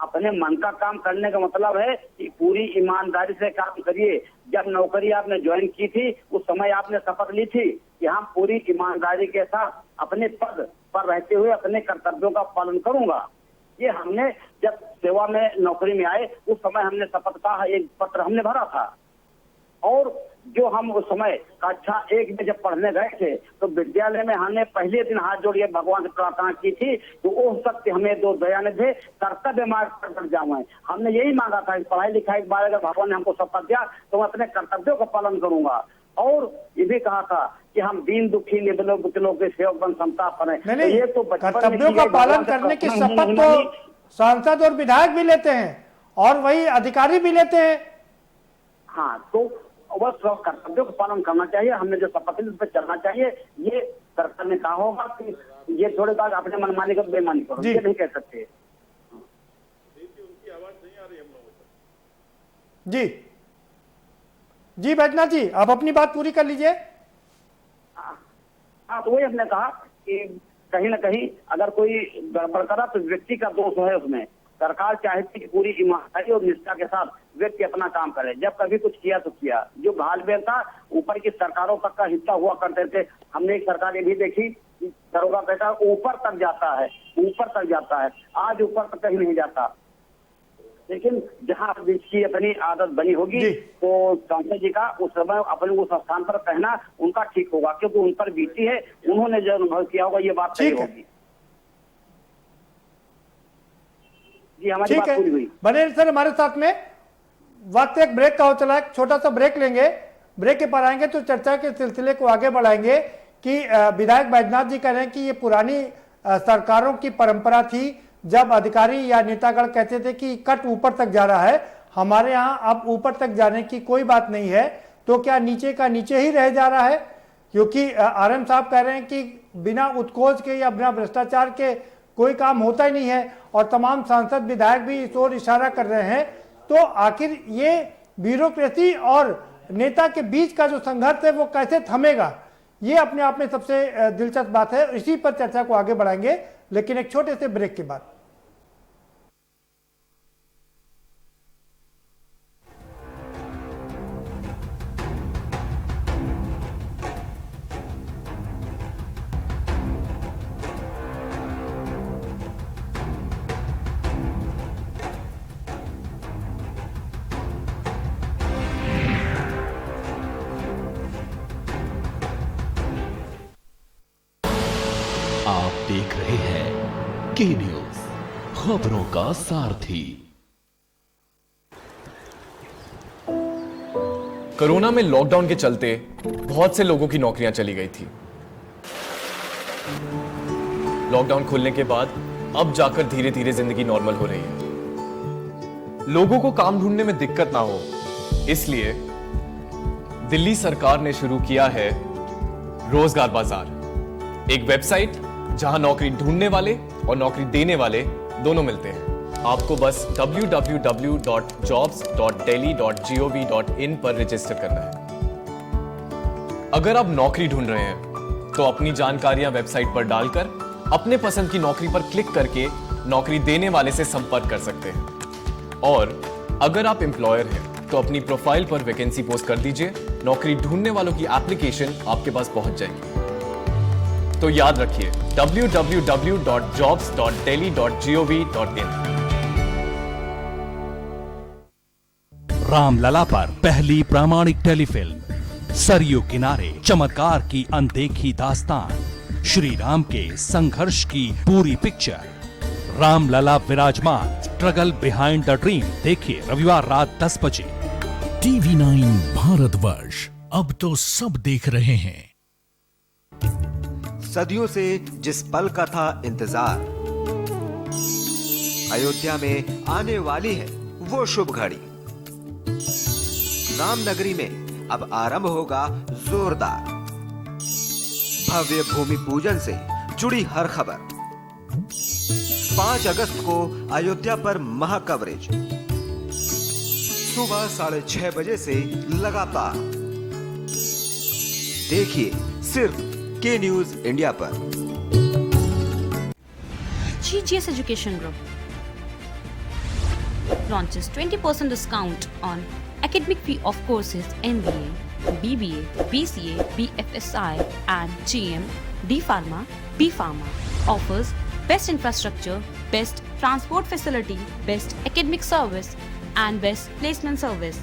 [SPEAKER 7] अपने मन का काम करने का मतलब है कि पूरी ईमानदारी से काम करिए। जब नौकरी आपने ज्वाइन की थी उस समय आपने शपथ ली थी कि हम पूरी ईमानदारी के साथ अपने पद पर रहते हुए अपने कर्तव्यों का पालन करूंगा। ये हमने जब सेवा में नौकरी में आए उस समय हमने शपथ का एक पत्र हमने भरा था। और जो हम उस समय कक्षा 1 में जब पढ़ने गए थे तो विद्यालय में हमने पहले दिन हाथ जोड़िए भगवान से प्रार्थना की थी तो ओ सत्य हमें दो दया ने दे, कर्तव्य मार्ग पर बढ़ जाऊं। हमने यही मांगा था कि पढ़ाई लिखाई के बाद अगर भगवान ने हमको शपथ दिया तो मैं अपने कर्तव्यों का पालन करूंगा। और ये भी कहा था कि हम दीन दुखी निर्बलों बुतलों के सेवक बन समता पड़े।
[SPEAKER 1] नहीं,
[SPEAKER 7] ये तो बचपन में
[SPEAKER 1] कर्तव्यों
[SPEAKER 7] की
[SPEAKER 1] का
[SPEAKER 7] गई
[SPEAKER 1] पालन
[SPEAKER 7] भगवान से
[SPEAKER 1] करने की
[SPEAKER 7] प्रार्थना
[SPEAKER 1] शपथ
[SPEAKER 7] नहीं
[SPEAKER 1] तो
[SPEAKER 7] मानी।
[SPEAKER 1] सांसद और विधायक भी लेते हैं और वही अधिकारी भी लेते हैं।
[SPEAKER 7] हाँ, तो बस कर्तव्यों का पालन करना चाहिए। हमने जो शपथ ली उस पर चलना चाहिए। ये सरकार ने कहा होगा कि ये थोड़े बार अपने मनमानी का बेईमानी करो,
[SPEAKER 1] जी।
[SPEAKER 7] ये नहीं कह सकते।
[SPEAKER 1] जी जी बैजनाथ जी, आप अपनी बात पूरी कर लीजिए।
[SPEAKER 7] हाँ, तो वही हमने कहा कि कहीं ना कहीं अगर कोई गड़बड़ करा तो व्यक्ति का दोष है उसमें। सरकार चाहती कि पूरी ईमानदारी और निष्ठा के साथ व्यक्ति अपना काम करे। जब कभी कुछ किया तो किया। जो घालमेल था ऊपर की सरकारों तक का हिस्सा हुआ करते थे। हमने एक सरकार ये भी देखी कि दरोगा बेटा ऊपर तक जाता है, ऊपर तक जाता है। आज ऊपर तक कहीं नहीं जाता। लेकिन जहां इसकी अपनी आदत बनी होगी
[SPEAKER 1] जी।
[SPEAKER 7] तो सांसद जी का उस समय अपने उस स्थान पर कहना उनका ठीक होगा, क्योंकि उन पर बीती है, उन्होंने जो अनुभव किया होगा, ये बात सही
[SPEAKER 1] ठीक है।
[SPEAKER 7] होगी। जी, हमारी
[SPEAKER 1] ठीक
[SPEAKER 7] बात
[SPEAKER 1] है,
[SPEAKER 7] पूरी हुई।
[SPEAKER 1] बने रहिए सर हमारे साथ में। वक्त एक ब्रेक का हो चला है, छोटा सा ब्रेक लेंगे। ब्रेक के पर आएंगे तो चर्चा के सिलसिले को आगे बढ़ाएंगे कि विधायक बैजनाथ जी कह रहे हैं कि ये पुरानी सरकारों की परंपरा थी, जब अधिकारी या नेतागण कहते थे कि कट ऊपर तक जा रहा है, हमारे यहाँ अब ऊपर तक जाने की कोई बात नहीं है, तो क्या नीचे का नीचे ही रह जा रहा है? क्योंकि आरएम साहब कह रहे हैं कि बिना उत्कोच के या बिना भ्रष्टाचार के कोई काम होता ही नहीं है, और तमाम सांसद विधायक भी इस ओर इशारा कर रहे हैं। तो आखिर ये ब्यूरोक्रेसी और नेता के बीच का जो संघर्ष है वो कैसे थमेगा, ये अपने आप में सबसे दिलचस्प बात है। इसी पर चर्चा को आगे बढ़ाएंगे, लेकिन एक छोटे से ब्रेक के बाद।
[SPEAKER 8] आप देख रहे हैं के न्यूज, खबरों का सारथी।
[SPEAKER 9] कोरोना में लॉकडाउन के चलते बहुत से लोगों की नौकरियां चली गई थी। लॉकडाउन खुलने के बाद अब जाकर धीरे धीरे जिंदगी नॉर्मल हो रही है। लोगों को काम ढूंढने में दिक्कत ना हो, इसलिए दिल्ली सरकार ने शुरू किया है रोजगार बाजार, एक वेबसाइट जहां नौकरी ढूंढने वाले और नौकरी देने वाले दोनों मिलते हैं। आपको बस www.jobs.delhi.gov.in पर रजिस्टर करना है। अगर आप नौकरी ढूंढ रहे हैं तो अपनी जानकारियां वेबसाइट पर डालकर अपने पसंद की नौकरी पर क्लिक करके नौकरी देने वाले से संपर्क कर सकते हैं। और अगर आप एम्प्लॉयर हैं तो अपनी प्रोफाइल पर वैकेंसी पोस्ट कर दीजिए, नौकरी ढूंढने वालों की एप्लीकेशन आपके पास पहुंच जाएगी। तो याद रखिए www.jobs.delhi.gov.in।
[SPEAKER 10] रामलला पर पहली प्रामाणिक टेलीफिल्म, सरयू किनारे चमत्कार की अनदेखी दास्तान, श्री राम के संघर्ष की पूरी पिक्चर। रामलला विराजमान, स्ट्रगल बिहाइंड द ड्रीम। देखिए रविवार रात 10 बजे।
[SPEAKER 8] TV9 भारतवर्ष, अब तो सब देख रहे हैं।
[SPEAKER 11] सदियों से जिस पल का था इंतजार, अयोध्या में आने वाली है वो शुभ घड़ी। रामनगरी में अब आरंभ होगा जोरदार, भव्य भूमि पूजन से जुड़ी हर खबर। 5 अगस्त को अयोध्या पर महा कवरेज, सुबह 6:30 बजे से लगातार। देखिए सिर्फ के न्यूज इंडिया पर।
[SPEAKER 12] GGS Education Group launches 20% discount on academic fee of courses MBA, BBA, BCA, BFSI and GM, D Pharma, B Pharma. Offers best infrastructure, best transport facility, best academic service and best placement service.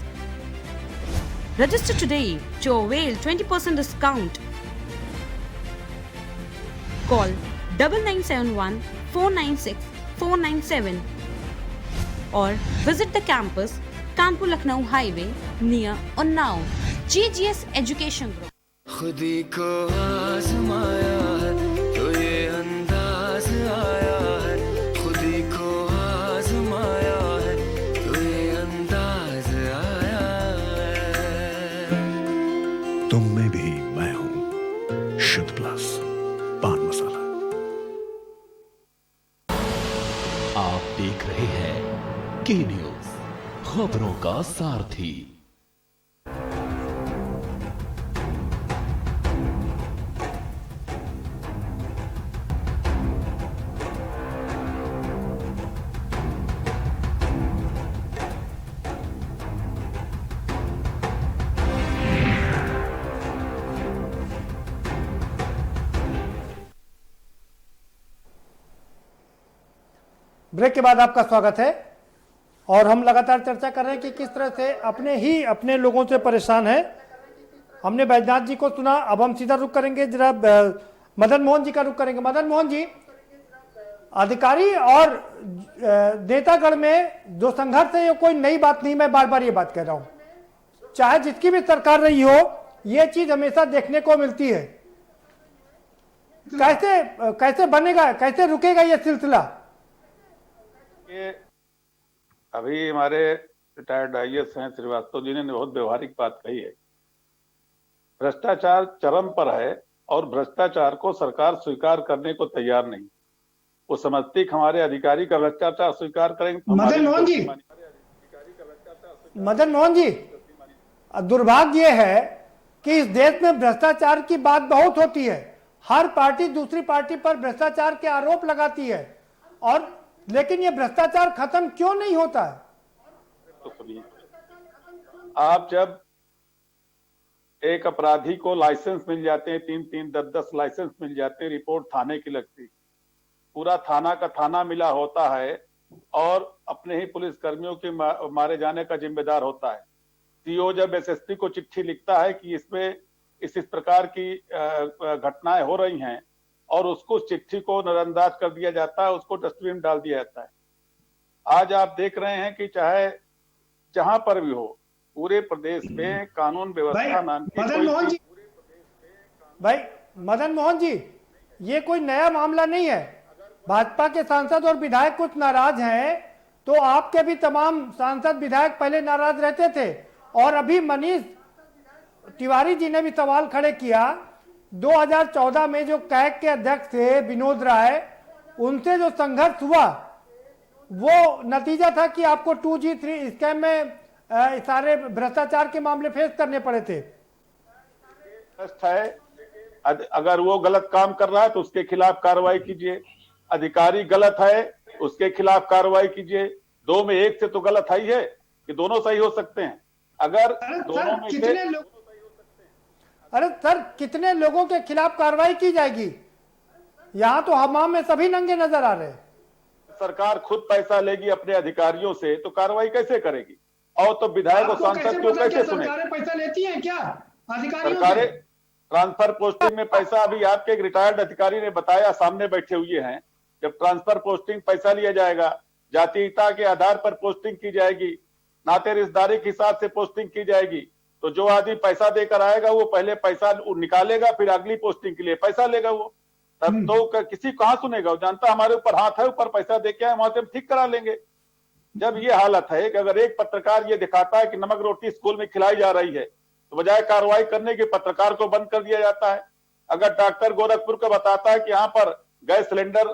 [SPEAKER 12] Register today to avail 20% discount. Call 9971 496 497 or visit the campus, Kanpur Lucknow Highway near Unnao. GGS Education Group.
[SPEAKER 13] खुदी को आजमाया है तो ये अंदाज आया है, खुदी को आजमाया है तो ये अंदाज आया है।
[SPEAKER 8] तुम में भी मैं हूं, शुद्ध प्लस पान मसाला। आप देख रहे हैं के न्यूज, खबरों का सारथी।
[SPEAKER 1] ब्रेक के बाद आपका स्वागत है। और हम लगातार चर्चा कर रहे हैं कि किस तरह से अपने लोगों से परेशान है। हमने बैजनाथ जी को सुना, अब हम सीधा रुख करेंगे, जरा मदन मोहन जी का रुख करेंगे। मदन मोहन जी, अधिकारी और नेतागढ़ में जो संघर्ष है ये कोई नई बात नहीं, मैं बार बार ये बात कह रहा हूं, चाहे जिसकी भी सरकार रही हो ये चीज हमेशा देखने को मिलती है। कैसे बनेगा, कैसे रुकेगा ये सिलसिला?
[SPEAKER 4] ये अभी हमारे रिटायर्ड आईएएस हैं श्रीवास्तव जी ने बहुत व्यवहारिक बात कही है। भ्रष्टाचार चरम पर है और भ्रष्टाचार को सरकार स्वीकार करने को तैयार नहीं। वो समझती कि हमारे अधिकारी का भ्रष्टाचार स्वीकार करेंगे तो
[SPEAKER 1] मदन मोहन जी, दुर्भाग्य ये है कि इस देश में भ्रष्टाचार की बात बहुत होती है, हर पार्टी दूसरी पार्टी पर भ्रष्टाचार के आरोप लगाती है, और लेकिन ये भ्रष्टाचार खत्म क्यों नहीं होता है?
[SPEAKER 4] तो सुनिए, आप जब एक अपराधी को लाइसेंस मिल जाते हैं, 3-3, 10-10 लाइसेंस मिल जाते हैं, रिपोर्ट थाने की लगती, पूरा थाना का थाना मिला होता है और अपने ही पुलिस कर्मियों के मारे जाने का जिम्मेदार होता है। सीओ जब एसएसपी को चिट्ठी लिखता है कि इसमें इस प्रकार की घटनाएं हो रही हैं और उसको उस चिट्ठी को नजरअंदाज कर दिया जाता है, उसको डस्टबिन में डाल दिया जाता है। आज आप देख रहे हैं कि चाहे जहां पर भी हो पूरे प्रदेश में कानून व्यवस्था नाम की
[SPEAKER 1] मदन मोहन जी, ये कोई नया मामला नहीं है। भाजपा के सांसद और विधायक कुछ नाराज हैं, तो आपके भी तमाम सांसद विधायक पहले नाराज रहते थे, और अभी मनीष तिवारी जी ने भी सवाल खड़े किया। 2014 में जो कैग के अध्यक्ष थे विनोद राय, उनसे जो संघर्ष हुआ वो नतीजा था कि आपको 2G 3 स्कैम में सारे भ्रष्टाचार के मामले फेस करने पड़े थे।
[SPEAKER 4] अगर वो गलत काम कर रहा है तो उसके खिलाफ कार्रवाई कीजिए, अधिकारी गलत है उसके खिलाफ कार्रवाई कीजिए। दो में एक से तो गलत है ही है कि दोनों सही हो सकते हैं। अगर दोनों में से
[SPEAKER 1] अरे सर, कितने लोगों के खिलाफ कार्रवाई की जाएगी? यहाँ तो हमाम में सभी नंगे नजर आ रहे हैं।
[SPEAKER 4] सरकार खुद पैसा लेगी अपने अधिकारियों से तो कार्रवाई कैसे करेगी? और तो विधायक और सांसद को कैसे सुने?
[SPEAKER 6] पैसा लेती है क्या अधिकारियों?
[SPEAKER 4] सरकारें ट्रांसफर पोस्टिंग में पैसा, अभी आपके एक रिटायर्ड अधिकारी ने बताया, सामने बैठे हुए हैं, जब ट्रांसफर पोस्टिंग पैसा लिया जाएगा, जातीयता के आधार पर पोस्टिंग की जाएगी, नाते रिश्तेदारी के हिसाब से पोस्टिंग की जाएगी, तो जो आदमी पैसा देकर आएगा वो पहले पैसा निकालेगा, फिर अगली पोस्टिंग के लिए पैसा लेगा। वो तब तो किसी कहाँ सुनेगा? वो जानता हमारे ऊपर हाथ है, ऊपर पैसा दे के आए, वहां से हम ठीक करा लेंगे। जब ये हालत है कि अगर एक पत्रकार ये दिखाता है कि नमक रोटी स्कूल में खिलाई जा रही है तो बजाय कार्रवाई करने के पत्रकार को बंद कर दिया जाता है। अगर डॉक्टर गोरखपुर का बताता है कि यहाँ पर गैस सिलेंडर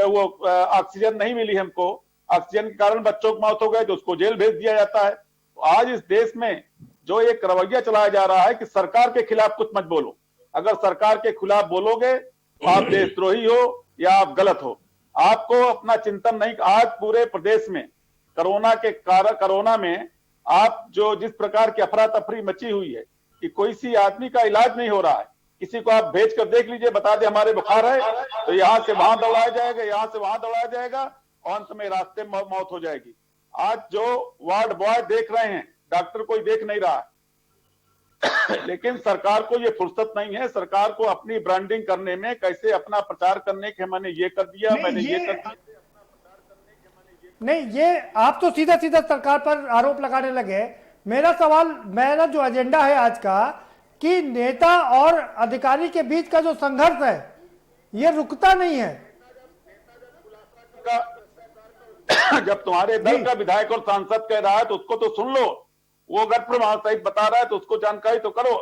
[SPEAKER 4] वो ऑक्सीजन नहीं मिली हमको, ऑक्सीजन के कारण बच्चों की मौत हो गई, तो उसको जेल भेज दिया जाता है। तो आज इस देश में जो एक रवैया चलाया जा रहा है कि सरकार के खिलाफ कुछ मत बोलो, अगर सरकार के खिलाफ बोलोगे तो आप देशद्रोही हो या आप गलत हो। आपको अपना चिंतन नहीं। आज पूरे प्रदेश में कोरोना में आप जो जिस प्रकार की अफरा तफरी मची हुई है कि कोई सी आदमी का इलाज नहीं हो रहा है, किसी को आप भेज कर देख लीजिए, बता दे हमारे बुखार है, तो यहाँ से वहां दौड़ाया जाएगा, यहाँ से वहां दौड़ाया जाएगा, अंत में रास्ते में मौत हो जाएगी। आज जो वार्ड बॉय देख रहे हैं, डॉक्टर कोई देख नहीं रहा है। लेकिन सरकार को ये फुर्सत नहीं है, सरकार को अपनी ब्रांडिंग करने में, कैसे अपना प्रचार करने के मैंने ये कर दिया, मैंने ये कर दिया।
[SPEAKER 1] नहीं, ये आप तो सीधा सीधा सरकार पर आरोप लगाने लगे। मेरा जो एजेंडा है आज का, कि नेता और अधिकारी के बीच का जो संघर्ष है ये रुकता नहीं है।
[SPEAKER 4] जब तुम्हारे दल का विधायक और सांसद कह रहा है तो उसको तो सुन लो, वो अगर प्रमाण सहित बता रहा है तो उसको जानकारी तो करो।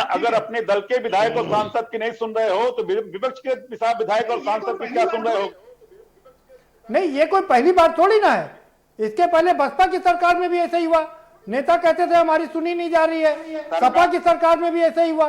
[SPEAKER 4] अगर अपने दल के विधायक और सांसद की नहीं सुन रहे हो तो विपक्ष के विधायक और सांसद की क्या सुन रहे हो?
[SPEAKER 1] नहीं, ये कोई पहली बार थोड़ी ना है। इसके पहले बसपा की सरकार में भी ऐसा ही हुआ, नेता कहते थे हमारी सुनी नहीं जा रही है। सपा की सरकार में भी ऐसा ही हुआ,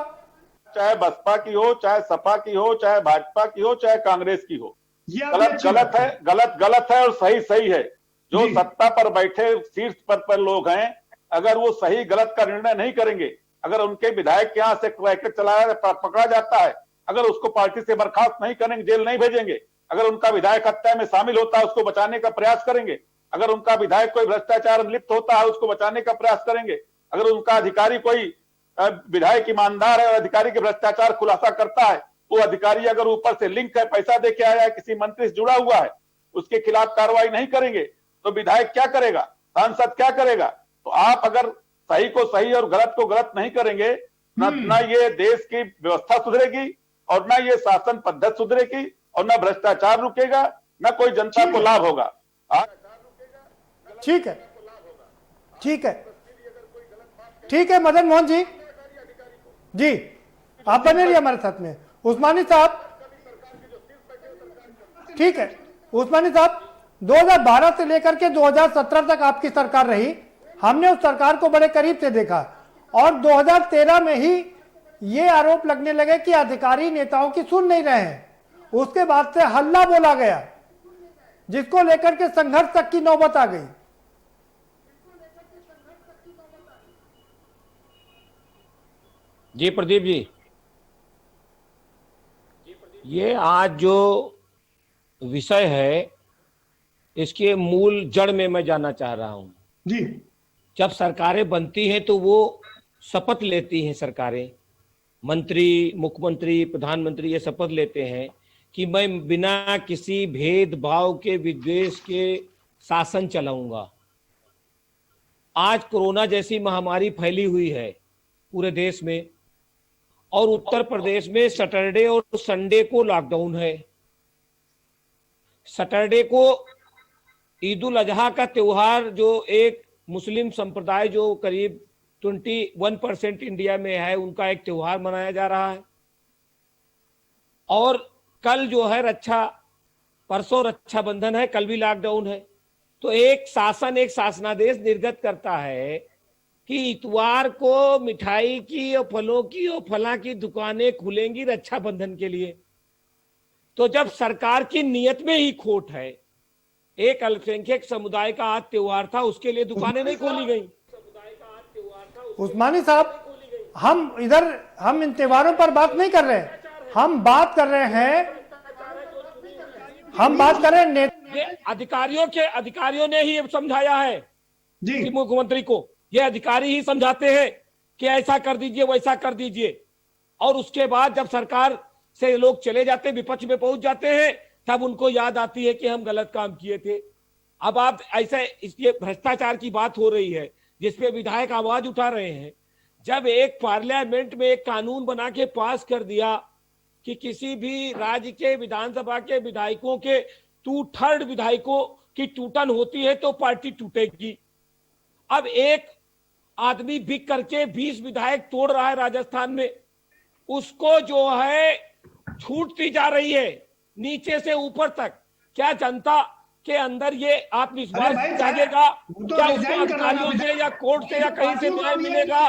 [SPEAKER 4] चाहे बसपा की हो, चाहे सपा की हो, चाहे भाजपा की हो, चाहे कांग्रेस की हो। गलत है और सही है। जो सत्ता पर बैठे शीर्ष पद पर लोग हैं, अगर वो सही गलत का निर्णय नहीं करेंगे, अगर उनके विधायक के यहाँ से रैकेट चलाया पकड़ा जाता है, अगर उसको पार्टी से बर्खास्त नहीं करेंगे, जेल नहीं भेजेंगे, अगर उनका विधायक हत्या में शामिल होता है उसको बचाने का प्रयास करेंगे, अगर उनका विधायक कोई भ्रष्टाचार में लिप्त होता है उसको बचाने का प्रयास करेंगे। अगर उनका अधिकारी कोई विधायक ईमानदार है और अधिकारी के भ्रष्टाचार खुलासा करता है, वो अधिकारी अगर ऊपर से लिंक है, पैसा दे के आया है, किसी मंत्री से जुड़ा हुआ है, उसके खिलाफ कार्रवाई नहीं करेंगे तो विधायक क्या करेगा, सांसद क्या करेगा? तो आप अगर सही को सही और गलत को गलत नहीं करेंगे, ना ये देश की व्यवस्था सुधरेगी और ना ये शासन पद्धति सुधरेगी और ना भ्रष्टाचार रुकेगा, ना कोई जनता को लाभ होगा।
[SPEAKER 1] ठीक है, ठीक है, ठीक है मदन मोहन जी, जी आप बने रहिए हमारे साथ में। उस्मानी साहब, ठीक है उस्मानी साहब, 2012 से लेकर के 2017 तक आपकी सरकार रही, हमने उस सरकार को बड़े करीब से देखा और 2013 में ही ये आरोप लगने लगे कि अधिकारी नेताओं की सुन नहीं रहे हैं। उसके बाद से हल्ला बोला गया जिसको लेकर के संघर्ष तक की नौबत आ गई।
[SPEAKER 5] जी प्रदीप जी, ये आज जो विषय है इसके मूल जड़ में मैं जाना चाह रहा हूं।
[SPEAKER 6] जी,
[SPEAKER 5] जब सरकारें बनती हैं तो वो शपथ लेती हैं, सरकारें, मंत्री, मुख्यमंत्री, प्रधानमंत्री ये शपथ लेते हैं कि मैं बिना किसी भेदभाव के, विद्वेष के शासन चलाऊंगा। आज कोरोना जैसी महामारी फैली हुई है पूरे देश में और उत्तर प्रदेश में सैटरडे और संडे को लॉकडाउन है। सैटरडे को ईद उल अजहा का त्योहार, जो एक मुस्लिम संप्रदाय जो करीब 21% इंडिया में है, उनका एक त्योहार मनाया जा रहा है। और कल जो है परसों रक्षाबंधन है, कल भी लॉकडाउन है। तो एक शासन, एक शासनादेश निर्गत करता है कि इतवार को मिठाई की और फलों की और फला की दुकानें खुलेंगी रक्षाबंधन के लिए। तो जब सरकार की नियत में ही खोट है, एक अल्पसंख्यक समुदाय का आज त्योहार था, उसके लिए दुकानें नहीं खोली गई।
[SPEAKER 1] उस्मानी साहब, हम इन त्योहारों पर बात नहीं कर रहे हैं, हम बात कर रहे हैं
[SPEAKER 5] अधिकारियों ने ही समझाया है जी मुख्यमंत्री को। ये अधिकारी ही समझाते हैं कि ऐसा कर दीजिए, वैसा कर दीजिए, और उसके बाद जब सरकार से लोग चले जाते, विपक्ष में पहुंच जाते हैं, तब उनको याद आती है कि हम गलत काम किए थे। अब आप ऐसे, इसलिए भ्रष्टाचार की बात हो रही है जिसपे विधायक आवाज उठा रहे हैं। जब एक पार्लियामेंट में एक कानून बना के पास कर दिया कि किसी भी राज्य के विधानसभा के विधायकों के 2/3 विधायकों की टूटन होती है तो पार्टी टूटेगी। अब एक आदमी बिक करके 20 विधायक तोड़ रहा है राजस्थान में, उसको जो है छूटती जा रही है नीचे से ऊपर तक। क्या जनता के अंदर ये आत्मविश्वास जागेगा? क्या उसको अधिकारियों से या कोर्ट से या कहीं से न्याय मिलेगा?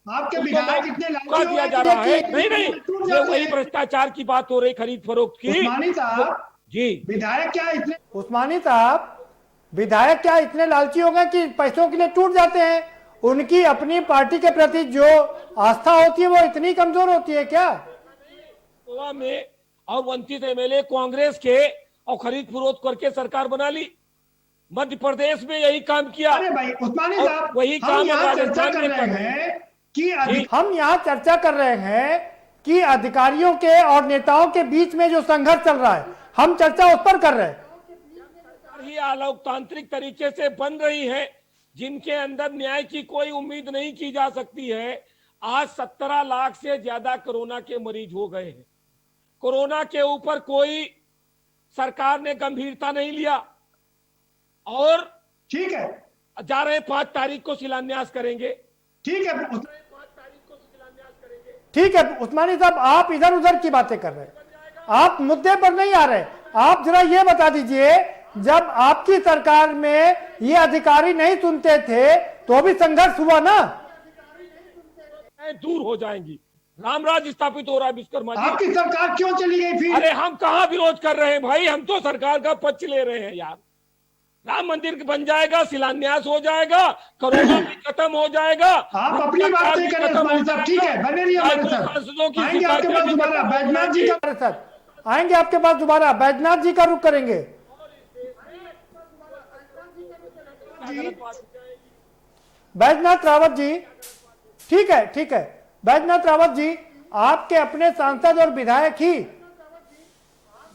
[SPEAKER 6] आपके विधायक इतने
[SPEAKER 5] लालची दिया जा रहा है। नहीं, ये वही भ्रष्टाचार की बात हो रही, खरीद फरोख्त की।
[SPEAKER 6] उस्मानी साहब
[SPEAKER 5] जी,
[SPEAKER 6] विधायक क्या इतने
[SPEAKER 1] लालची हो गए कि पैसों के लिए टूट जाते हैं? उनकी अपनी पार्टी के प्रति जो आस्था होती है वो इतनी कमजोर होती है क्या?
[SPEAKER 5] गोवा में और 29 MLA कांग्रेस के और खरीद फरोख्त करके सरकार बना ली। मध्य प्रदेश में यही काम किया।
[SPEAKER 6] अरे भाई उस्मानी साहब,
[SPEAKER 5] वही काम राजस्थान में कर रहे हैं
[SPEAKER 1] हम यहाँ चर्चा कर रहे हैं कि अधिकारियों के और नेताओं के बीच में जो संघर्ष चल रहा है, हम चर्चा उस पर कर रहे हैं।
[SPEAKER 5] ही अलोकतांत्रिक तरीके से बन रही है, जिनके अंदर न्याय की कोई उम्मीद नहीं की जा सकती है। आज 17 लाख से ज्यादा कोरोना के मरीज हो गए हैं। कोरोना के ऊपर कोई सरकार ने गंभीरता नहीं लिया और
[SPEAKER 6] ठीक है,
[SPEAKER 5] जा रहे 5 तारीख को शिलान्यास करेंगे।
[SPEAKER 6] ठीक है,
[SPEAKER 1] ठीक है उस्मानी साहब, आप इधर उधर की बातें कर रहे हैं, आप मुद्दे पर नहीं आ रहे। आप जरा ये बता दीजिए, जब आपकी सरकार में ये अधिकारी नहीं सुनते थे तो भी संघर्ष हुआ ना?
[SPEAKER 5] दूर हो जाएंगी, रामराज स्थापित हो रहा है विश्वकर्मा जी।
[SPEAKER 6] आपकी सरकार क्यों चली गई फिर?
[SPEAKER 5] अरे हम कहाँ विरोध कर रहे हैं भाई, हम तो सरकार का पक्ष ले रहे हैं यार। राम मंदिर बन जाएगा, शिलान्यास हो जाएगा, कोरोना भी खत्म हो जाएगा।
[SPEAKER 6] आप अपनी बात नहीं करें उस्मानी साहब, ठीक है, बने रहिए हमारे साथ। आएंगे आपके पास दोबारा बैजनाथ जी का,
[SPEAKER 1] आएंगे आपके पास दोबारा बैजनाथ जी का रुख करेंगे। बैजनाथ रावत जी, ठीक है, ठीक है। बैजनाथ रावत जी, आपके अपने सांसद और विधायक ही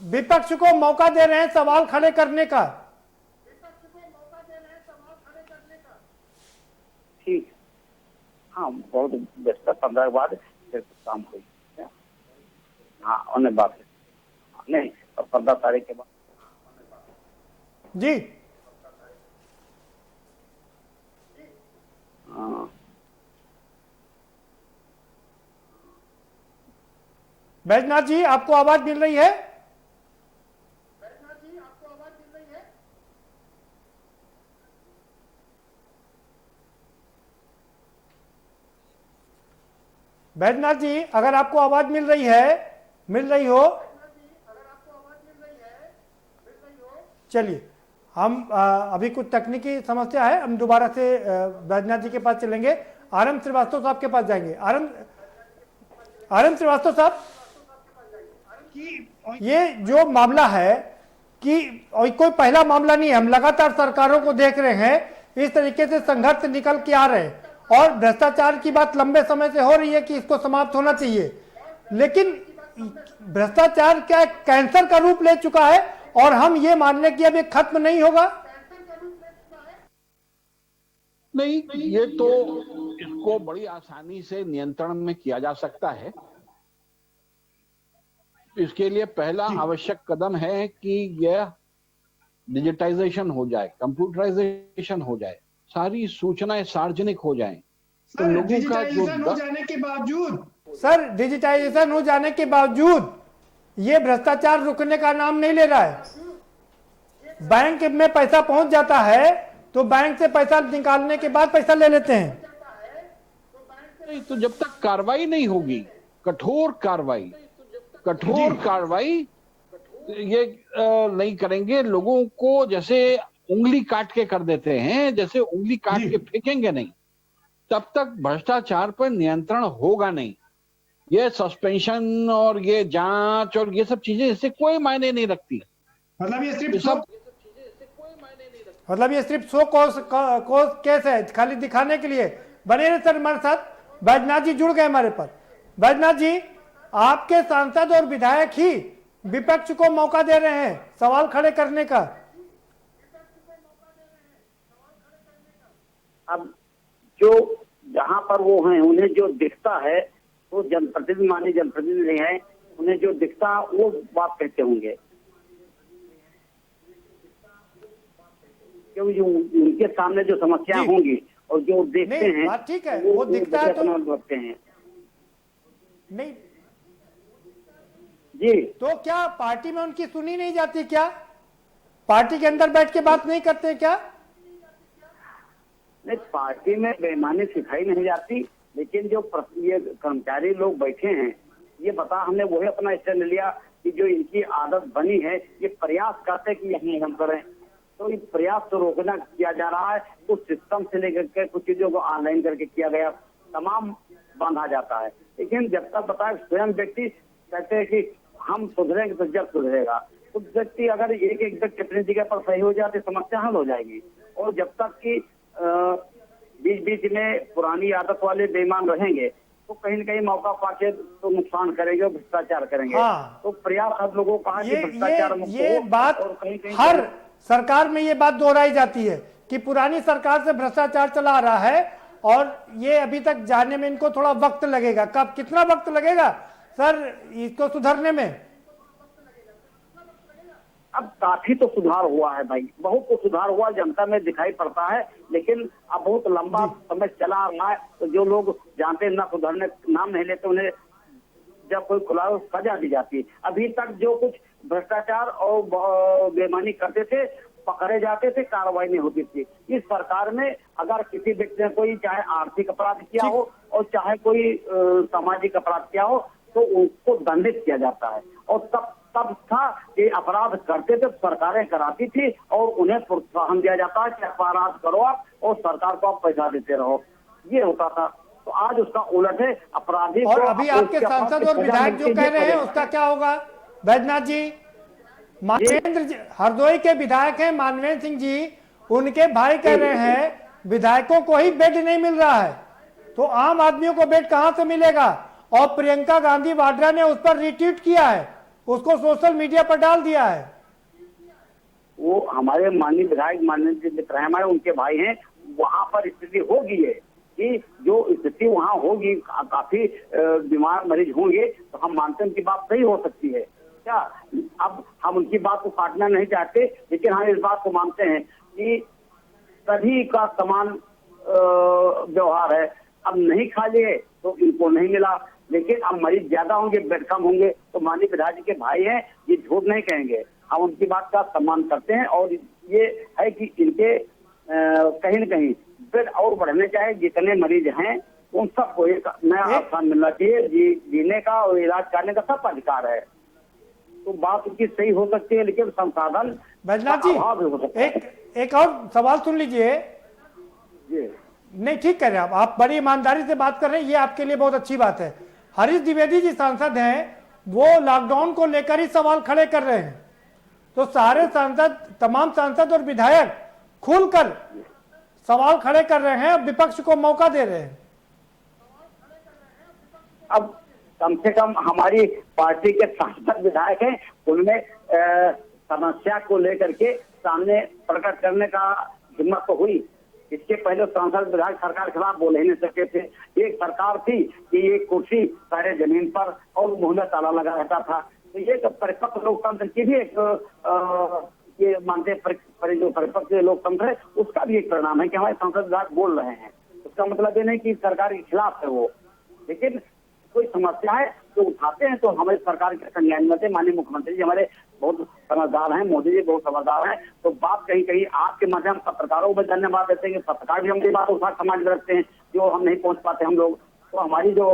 [SPEAKER 1] विपक्ष को मौका दे रहे हैं सवाल खड़े करने का।
[SPEAKER 7] ठीक, हाँ, बहुत व्यस्त 15 बाद फिर काम हुई। हाँ, उन्हें बात नहीं, और 15 तारीख के बाद
[SPEAKER 1] जी।
[SPEAKER 7] हाँ,
[SPEAKER 1] बैजनाथ जी, आपको आवाज मिल रही है? बैजनाथ जी, अगर आपको आवाज मिल रही हो, चलिए हम अभी कुछ तकनीकी समस्या है, हम दोबारा से बैजनाथ जी के पास चलेंगे। आनंद श्रीवास्तव साहब के पास जाएंगे। आनंद श्रीवास्तव साहब, ये जो मामला है कि कोई पहला मामला नहीं है, हम लगातार सरकारों को देख रहे हैं इस तरीके से संघर्ष निकल के आ रहे हैं, और भ्रष्टाचार की बात लंबे समय से हो रही है कि इसको समाप्त होना चाहिए, लेकिन भ्रष्टाचार क्या कैंसर का रूप ले चुका है और हम ये मान लें कि अब ये खत्म नहीं होगा।
[SPEAKER 3] नहीं, ये तो इसको बड़ी आसानी से नियंत्रण में किया जा सकता है। इसके लिए पहला आवश्यक कदम है कि यह डिजिटाइजेशन हो जाए, कंप्यूटराइजेशन हो जाए, सारी सूचनाएं सार्वजनिक हो जाएं। तो लोगों का जो
[SPEAKER 6] हो जाने के बावजूद,
[SPEAKER 1] सर, डिजिटाइजेशन हो जाने के बावजूद ये भ्रष्टाचार रुकने का नाम नहीं ले रहा है। बैंक में पैसा पहुंच जाता है तो बैंक से पैसा निकालने के बाद पैसा ले लेते हैं।
[SPEAKER 3] नहीं, तो जब तक कार्रवाई नहीं होगी, कठोर कार्रवाई ये नहीं करेंगे, लोगों को जैसे उंगली काट के कर देते हैं, जैसे उंगली काट के फेंकेंगे नहीं, तब तक भ्रष्टाचार पर नियंत्रण होगा नहीं। ये सस्पेंशन और ये जांच और ये सब चीजें इससे कोई मायने नहीं रखती।
[SPEAKER 6] मतलब ये सिर्फ
[SPEAKER 1] सो केस है, खाली दिखाने के लिए। बने रहे सर हमारे साथ। बैजनाथ जी जुड़ गए हमारे पास। बैजनाथ जी, आपके सांसद और विधायक ही विपक्ष को मौका दे रहे हैं सवाल खड़े करने का।
[SPEAKER 7] अब जो जहाँ पर वो हैं, उन्हें जो दिखता है वो जनप्रतिनिधि, माननीय जनप्रतिनिधि हैं, उन्हें जो दिखता वो बात कहते होंगे, क्योंकि उनके सामने जो समस्याएं होंगी और जो देखते हैं,
[SPEAKER 1] ठीक है, वो दिखता है तो
[SPEAKER 7] रखते हैं।
[SPEAKER 1] नहीं
[SPEAKER 7] जी,
[SPEAKER 1] तो क्या पार्टी में उनकी सुनी नहीं जाती? क्या पार्टी के अंदर बैठ के बात नहीं करते क्या?
[SPEAKER 7] नहीं, पार्टी में बेईमानी सिखाई नहीं जाती, लेकिन जो ये कर्मचारी लोग बैठे हैं, ये बता हमने वही अपना स्टैंड लिया कि जो इनकी आदत बनी है, ये प्रयास करते कि यही हम करें, तो इस प्रयास को रोकना किया जा रहा है। कुछ सिस्टम से लेकर के कुछ चीजों को ऑनलाइन करके किया गया, तमाम बांधा जाता है। लेकिन जब तक बताए स्वयं व्यक्ति कहते हैं कि हम सुधरेंगे तो जब सुधरेगा, तो व्यक्ति अगर एक व्यक्ति अपनी जगह पर सही हो जाए तो समस्या हल हो जाएगी। और जब तक कि बीच बीच में पुरानी आदत वाले बेईमान रहेंगे तो कहीं न कहीं मौका पाके तो नुकसान करेंगे और भ्रष्टाचार करेंगे।
[SPEAKER 1] हाँ।
[SPEAKER 7] तो प्रयास हम लोगों का है कि भ्रष्टाचार मुक्त
[SPEAKER 1] ये
[SPEAKER 7] हो,
[SPEAKER 1] बात
[SPEAKER 7] और कहीं
[SPEAKER 1] हर सरकार में ये बात दोहराई जाती है कि पुरानी सरकार से भ्रष्टाचार चला आ रहा है और ये अभी तक जाने में इनको थोड़ा वक्त लगेगा। कब, कितना वक्त लगेगा सर इसको सुधरने में?
[SPEAKER 7] अब काफी तो सुधार हुआ है भाई, बहुत तो सुधार हुआ, जनता में दिखाई पड़ता है, लेकिन अब बहुत लंबा समय चला आ रहा है। तो जो लोग जानते हैं ना सुधरने नाम नहीं लेते, उन्हें जब कोई खुला सजा दी जाती है। अभी तक जो कुछ भ्रष्टाचार और बेईमानी करते थे पकड़े जाते थे, कार्रवाई नहीं होती थी। इस सरकार में अगर किसी व्यक्ति ने कोई चाहे आर्थिक अपराध किया हो और चाहे कोई सामाजिक अपराध किया हो तो उसको दंडित किया जाता है। और तब था कि अपराध करते थे सरकारें कराती थी और उन्हें प्रोत्साहन दिया जाता है कि अपराध करो आप और सरकार को आप पैसा देते रहो, ये होता था। तो आज उसका उलट है, अपराधी
[SPEAKER 1] और अभी आपके सांसद और विधायक जो कह रहे हैं उसका क्या होगा? बैजनाथ जी, मानवेंद्र हरदोई के विधायक हैं मानवेंद्र सिंह जी, उनके भाई कह रहे हैं विधायकों को ही बेड नहीं मिल रहा है, तो आम आदमियों को बेड कहां से मिलेगा। और प्रियंका गांधी वाड्रा ने उस पर रिट्वीट किया है, उसको सोशल मीडिया पर डाल दिया है।
[SPEAKER 7] वो हमारे माननीय विधायक माननीय मित्र हमारे उनके भाई हैं, वहां पर स्थिति होगी है कि जो स्थिति वहां होगी, काफी बीमार मरीज होंगे, तो हम मानते हैं उनकी बात सही हो सकती है क्या। अब हम उनकी बात को काटना नहीं चाहते, लेकिन हम इस बात को मानते हैं कि सभी का समान व्यवहार है। अब नहीं खा लिए तो इनको नहीं मिला, लेकिन अब मरीज ज्यादा होंगे, बेड कम होंगे, तो माननीय विधायक जी के भाई हैं, ये झूठ नहीं कहेंगे। हम उनकी बात का सम्मान करते हैं और ये है कि इनके कहीं न कहीं बेड और बढ़ने चाहिए। जितने मरीज हैं उन सबको एक नया स्थान मिलना चाहिए, जीने का और इलाज करने का सब अधिकार है। तो बात उनकी सही हो सकती है, लेकिन संसाधन
[SPEAKER 1] बैजनाथ जी एक और सवाल सुन लीजिए। नहीं, ठीक कह रहे हैं आप बड़ी ईमानदारी से बात कर रहे हैं, ये आपके लिए बहुत अच्छी बात है। हरीश द्विवेदी जी सांसद हैं, वो लॉकडाउन को लेकर ही सवाल खड़े कर रहे हैं, तो सारे सांसद, तमाम सांसद और विधायक खुलकर सवाल खड़े कर रहे हैं, विपक्ष को मौका दे रहे हैं।
[SPEAKER 7] अब कम से कम हमारी पार्टी के सांसद विधायक हैं, उनमें समस्या को लेकर के सामने प्रकट करने का हिम्मत तो हुई। इसके पहले सांसद विधायक सरकार के खिलाफ बोल ही नहीं सके थे। एक सरकार थी कि ये कुर्सी सारे जमीन पर और मुंह में ताला लगा रहता था। तो ये परिपक्व लोकतंत्र की भी एक ये मानते जो परिपक्व लोकतंत्र है, उसका भी एक परिणाम है कि हमारे सांसद विधायक बोल रहे हैं। उसका मतलब ये नहीं कि सरकार के खिलाफ है वो, लेकिन कोई समस्या है तो उठाते हैं। तो हमारी सरकार के संज्ञान में थे माननीय मुख्यमंत्री जी हमारे बहुत समझदार हैं, मोदी जी बहुत समझदार हैं। तो बात कहीं कहीं आपके माध्यम पत्रकारों को धन्यवाद देते हैं, पत्रकार भी हमारी बात उठा समाज में रखते हैं जो हम नहीं पहुंच पाते हम लोग। तो हमारी जो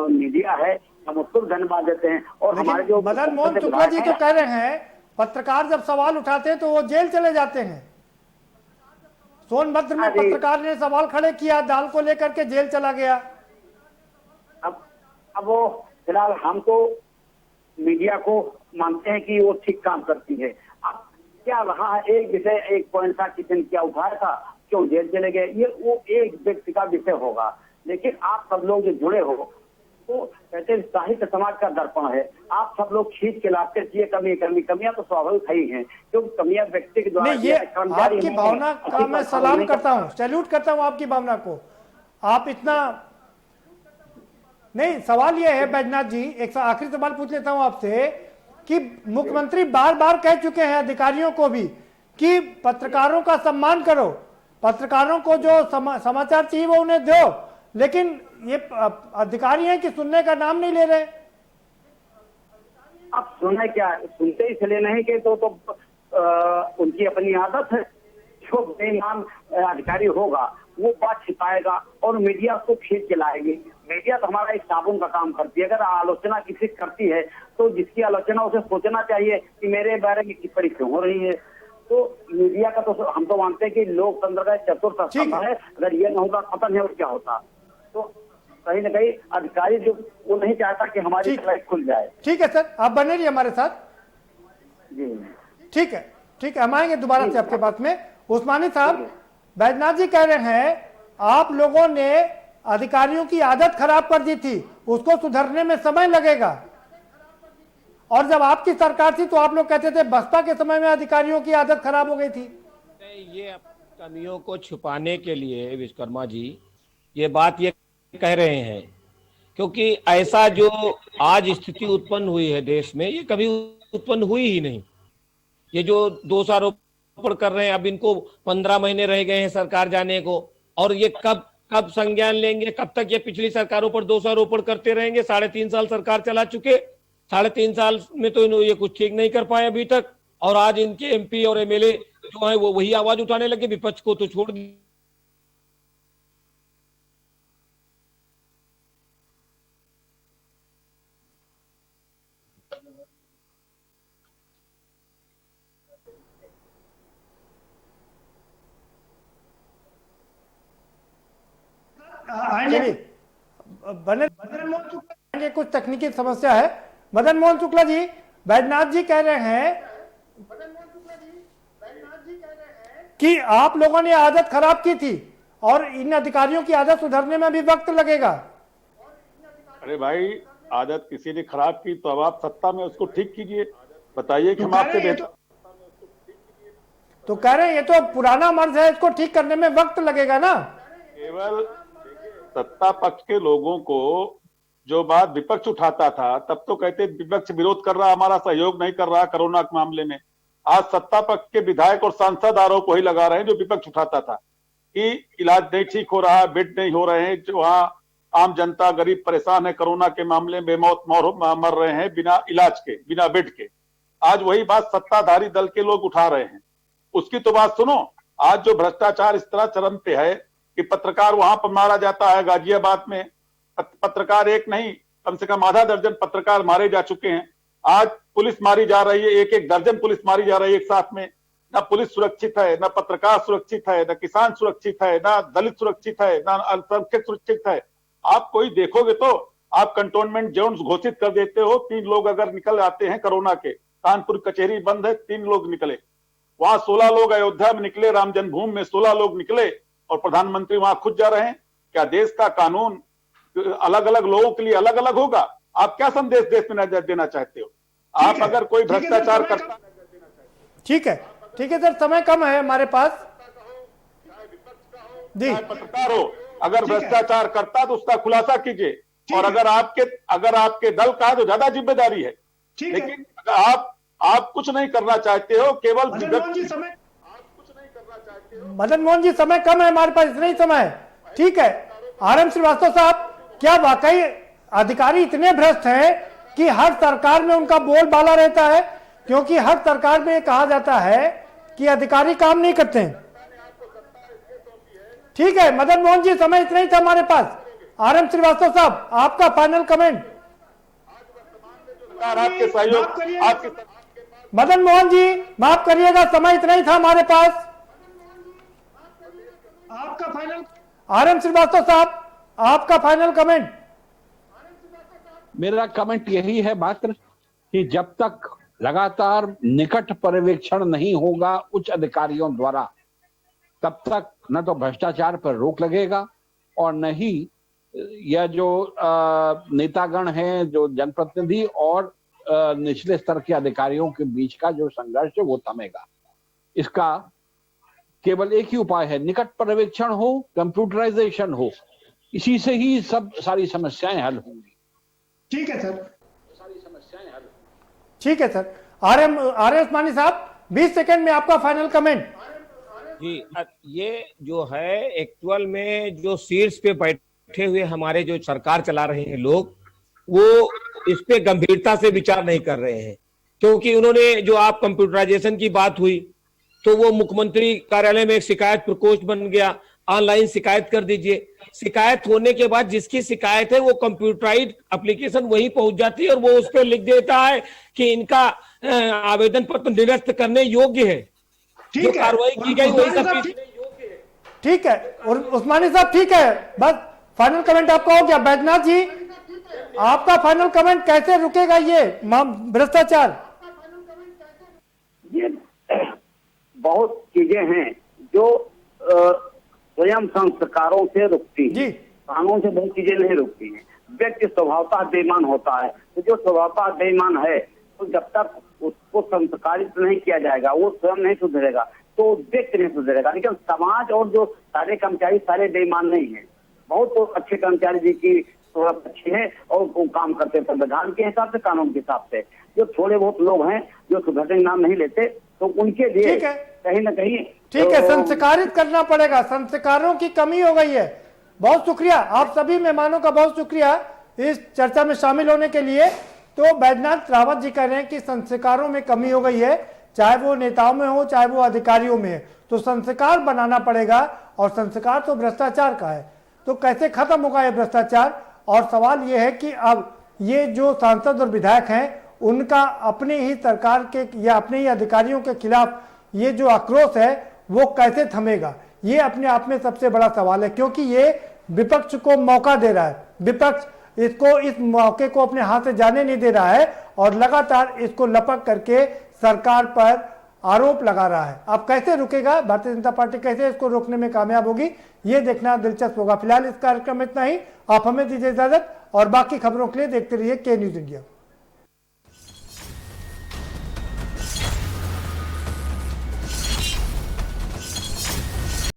[SPEAKER 7] मीडिया है हम उसको धन्यवाद देते हैं। और हमारे जो
[SPEAKER 1] मदन मोहन शुक्ला जी तो कह रहे हैं पत्रकार जब सवाल उठाते हैं तो वो जेल चले जाते हैं। सोनभद्र में पत्रकार ने सवाल खड़े किया, दाल को लेकर के जेल चला गया।
[SPEAKER 7] अब वो फिलहाल हम तो मीडिया को मानते हैं कि वो ठीक काम करती है। अब क्या रहा है, एक विषय एक पॉइंट था, किसी क्या उठाया था, क्यों जेल चले गए, ये वो एक व्यक्ति का विषय होगा। लेकिन आप सब लोग जो जुड़े हो तो कहते हैं साहित्य समाज का दर्पण है, आप सब लोग खींच के लाते हैं। कमियां तो स्वाभाविक है ही हैं, क्योंकि कमियां व्यक्ति के द्वारा
[SPEAKER 1] ये आपकी भावना का मैं सलाम करता हूँ, सैल्यूट करता हूँ आपकी भावना को। आप इतना नहीं, सवाल ये है बैजनाथ जी, एक आखिरी सवाल पूछ लेता हूं आपसे कि मुख्यमंत्री बार बार कह चुके हैं अधिकारियों को भी कि पत्रकारों का सम्मान करो, पत्रकारों को जो समाचार चाहिए वो उन्हें दो, लेकिन ये अधिकारी हैं कि सुनने का नाम नहीं ले रहे।
[SPEAKER 7] अब सुनने क्या, सुनते इसलिए नहीं कि तो उनकी अपनी आदत है। जो बेईमान अधिकारी होगा वो बात छिपाएगा और मीडिया उसको खींच के लाएगी। मीडिया तो हमारा एक साबुन का काम करती है। अगर आलोचना किसी करती है तो जिसकी आलोचना उसे सोचना चाहिए कि मेरे बारे में टिप्पणी क्यों हो रही है। तो मीडिया का तो हम तो मानते हैं कि लोकतंत्र का चतुर्थ स्तंभ है, अगर ये न होगा पतन है और क्या होता। तो कहीं ना कहीं अधिकारी जो वो नहीं चाहता कि हमारी फ्लाइट खुल जाए।
[SPEAKER 1] ठीक है सर, आप बने रहिए हमारे साथ
[SPEAKER 7] जी।
[SPEAKER 1] ठीक है, ठीक है, हम आएंगे दोबारा से आपके पास में। उस्मानी साहब, बैजनाथ जी कह रहे हैं आप लोगों ने अधिकारियों की आदत खराब कर दी थी, उसको सुधरने में समय लगेगा। और जब आपकी सरकार थी तो आप लोग कहते थे बसपा के समय में अधिकारियों की आदत खराब हो गई थी।
[SPEAKER 5] ये कमियों को छुपाने के लिए विश्वकर्मा जी ये बात ये कह रहे हैं, क्योंकि ऐसा जो आज स्थिति उत्पन्न हुई है देश में, ये कभी उत्पन्न हुई ही नहीं। ये जो दोषारोपण कर रहे हैं, अब इनको 15 महीने रह गए हैं सरकार जाने को, और ये कब संज्ञान लेंगे, कब तक ये पिछली सरकारों पर दोषारोपण करते रहेंगे। 3.5 साल सरकार चला चुके, 3.5 साल में तो ये कुछ ठीक नहीं कर पाए अभी तक। और आज इनके एमपी और एमएलए जो है वो वही आवाज उठाने लगे, विपक्ष को तो छोड़ दी।
[SPEAKER 1] कुछ तकनीकी समस्या है। मदन मोहन शुक्ला जी, बैजनाथ जी कह रहे हैं कि आप लोगों ने आदत खराब की थी और इन अधिकारियों की आदत सुधरने में भी वक्त लगेगा।
[SPEAKER 4] अरे भाई, आदत किसी ने खराब की तो अब आप सत्ता में उसको ठीक कीजिए, बताइए कि हम आपसे बेहतर।
[SPEAKER 1] तो कह रहे हैं ये तो पुराना मर्ज है, इसको ठीक करने में वक्त लगेगा ना।
[SPEAKER 4] केवल सत्ता पक्ष के लोगों को जो बात विपक्ष उठाता था, तब तो कहते विपक्ष विरोध कर रहा, हमारा सहयोग नहीं कर रहा कोरोना के मामले में। आज सत्ता पक्ष के विधायक और सांसद आरोप वही लगा रहे हैं जो विपक्ष उठाता था कि इलाज नहीं ठीक हो रहा, बेड नहीं हो रहे हैं, जो वहां आम जनता गरीब परेशान है, कोरोना के मामले में बेमौत मर रहे हैं बिना इलाज के, बिना बेड के। आज वही बात सत्ताधारी दल के लोग उठा रहे हैं। उसकी तो बात सुनो। आज जो भ्रष्टाचार इस तरह चरम पे है कि पत्रकार वहां पर मारा जाता है, गाजियाबाद में पत्रकार एक नहीं, कम से कम आधा दर्जन पत्रकार मारे जा चुके हैं। आज पुलिस मारी जा रही है, एक एक दर्जन पुलिस मारी जा रही है एक साथ में। ना पुलिस सुरक्षित है, ना पत्रकार सुरक्षित है, ना किसान सुरक्षित है, ना दलित सुरक्षित है, ना अल्पसंख्यक सुरक्षित है। आप कोई देखोगे तो आप कंटोनमेंट जोन घोषित कर देते हो, 3 लोग अगर निकल आते हैं कोरोना के, कानपुर कचहरी बंद है, 3 लोग निकले, वहां 16 लोग अयोध्या में निकले, राम जन्मभूमि में 16 लोग निकले और प्रधानमंत्री वहां खुद जा रहे हैं। क्या देश का कानून अलग अलग लोगों के लिए अलग अलग होगा? आप क्या संदेश देश में देना चाहते हो? आप अगर कोई भ्रष्टाचार करता,
[SPEAKER 1] ठीक है सर, समय कम है हमारे पास।
[SPEAKER 4] पत्रकार हो, अगर भ्रष्टाचार करता तो उसका खुलासा कीजिए, और अगर आपके दल का तो ज्यादा जिम्मेदारी है। लेकिन अगर आप कुछ नहीं करना चाहते हो, केवल
[SPEAKER 1] मदन मोहन जी समय कम है हमारे पास, इतना ही समय है। ठीक है, RM श्रीवास्तव साहब, क्या वाकई अधिकारी इतने भ्रष्ट हैं कि हर सरकार में उनका बोलबाला रहता है? क्योंकि हर सरकार में कहा जाता है कि अधिकारी काम नहीं करते हैं। ठीक है मदन मोहन जी, समय इतना ही था हमारे पास। RM श्रीवास्तव साहब, आपका फाइनल कमेंट।
[SPEAKER 4] आपके सहयोग,
[SPEAKER 1] मदन मोहन जी माफ करिएगा, समय इतना ही था हमारे पास। आपका फाइनल। RM श्रीवास्तव साहब, आपका फाइनल कमेंट।
[SPEAKER 3] मेरा कमेंट यही है मात्र कि जब तक लगातार निकट पर्यवेक्षण नहीं होगा उच्च अधिकारियों द्वारा, तब तक न तो भ्रष्टाचार पर रोक लगेगा और न ही यह जो नेतागण हैं, जो जनप्रतिनिधि और निचले स्तर के अधिकारियों के बीच का जो संघर्ष है वो थमेगा। इसका केवल एक ही उपाय है, निकट पर्यवेक्षण हो, कंप्यूटराइजेशन हो, इसी से ही सारी समस्याएं हल होंगी।
[SPEAKER 6] ठीक है सर,
[SPEAKER 1] ठीक है सर। RM उस्मानी साहब, 20 सेकंड में आपका फाइनल कमेंट।
[SPEAKER 5] जी, ये जो है एक्चुअल में जो सीट्स पे बैठे हुए हमारे जो सरकार चला रहे हैं लोग, वो इस पे गंभीरता से विचार नहीं कर रहे हैं। क्योंकि उन्होंने जो आप कंप्यूटराइजेशन की बात हुई तो वो मुख्यमंत्री कार्यालय में एक शिकायत प्रकोष्ठ बन गया, ऑनलाइन शिकायत कर दीजिए। शिकायत होने के बाद जिसकी शिकायत है वो कंप्यूटराइज्ड एप्लीकेशन वहीं पहुंच जाती है और वो उस पर लिख देता है कि इनका आवेदन पत्र निरस्त करने योग्य है। जो कार्रवाई की गई वही सब।
[SPEAKER 1] ठीक है, और उस्मानी साहब ठीक है, बस फाइनल कमेंट आपका हो गया। बैजनाथ जी, आपका फाइनल कमेंट, कैसे रुकेगा ये भ्रष्टाचार?
[SPEAKER 7] ये बहुत चीजें हैं जो स्वयं संस्कारों से रुकती है, कानून से बहुत चीजें नहीं रुकती हैं। व्यक्ति स्वभावतः बेईमान होता है, तो जो स्वभावतः बेईमान है तो जब तक उसको संस्कारित नहीं किया जाएगा, वो स्वयं नहीं सुधरेगा, तो व्यक्ति नहीं सुधरेगा। लेकिन समाज और जो सारे कर्मचारी सारे बेईमान नहीं है, बहुत तो अच्छे कर्मचारी जी की थोड़ा अच्छी है और वो काम करते हैं संविधान के हिसाब से, कानून के हिसाब से। जो थोड़े बहुत लोग हैं जो सुधरने का नाम नहीं लेते, तो उनके लिए कहीं ना कहीं
[SPEAKER 1] ठीक है, संस्कारित करना पड़ेगा। संस्कारों की कमी हो गई है। बहुत शुक्रिया, आप सभी मेहमानों का बहुत शुक्रिया इस चर्चा में शामिल होने के लिए। तो बैजनाथ रावत जी कह रहे हैं कि संस्कारों में कमी हो गई है, चाहे वो नेताओं में हो चाहे वो अधिकारियों में है, तो संस्कार बनाना पड़ेगा। और संस्कार तो भ्रष्टाचार का है, तो कैसे खत्म होगा ये भ्रष्टाचार? और सवाल ये है कि अब ये जो सांसद और विधायक हैं उनका अपने ही सरकार के या अपने ही अधिकारियों के खिलाफ ये जो आक्रोश है वो कैसे थमेगा? ये अपने आप में सबसे बड़ा सवाल है, क्योंकि ये विपक्ष को मौका दे रहा है। विपक्ष इसको, इस मौके को अपने हाथ से जाने नहीं दे रहा है और लगातार इसको लपक करके सरकार पर आरोप लगा रहा है। अब कैसे रुकेगा भारतीय जनता पार्टी, कैसे इसको रोकने में कामयाब होगी, ये देखना दिलचस्प होगा। फिलहाल इस कार्यक्रम में इतना ही। आप हमें दीजिए इजाजत और बाकी खबरों के लिए देखते रहिए के न्यूज इंडिया।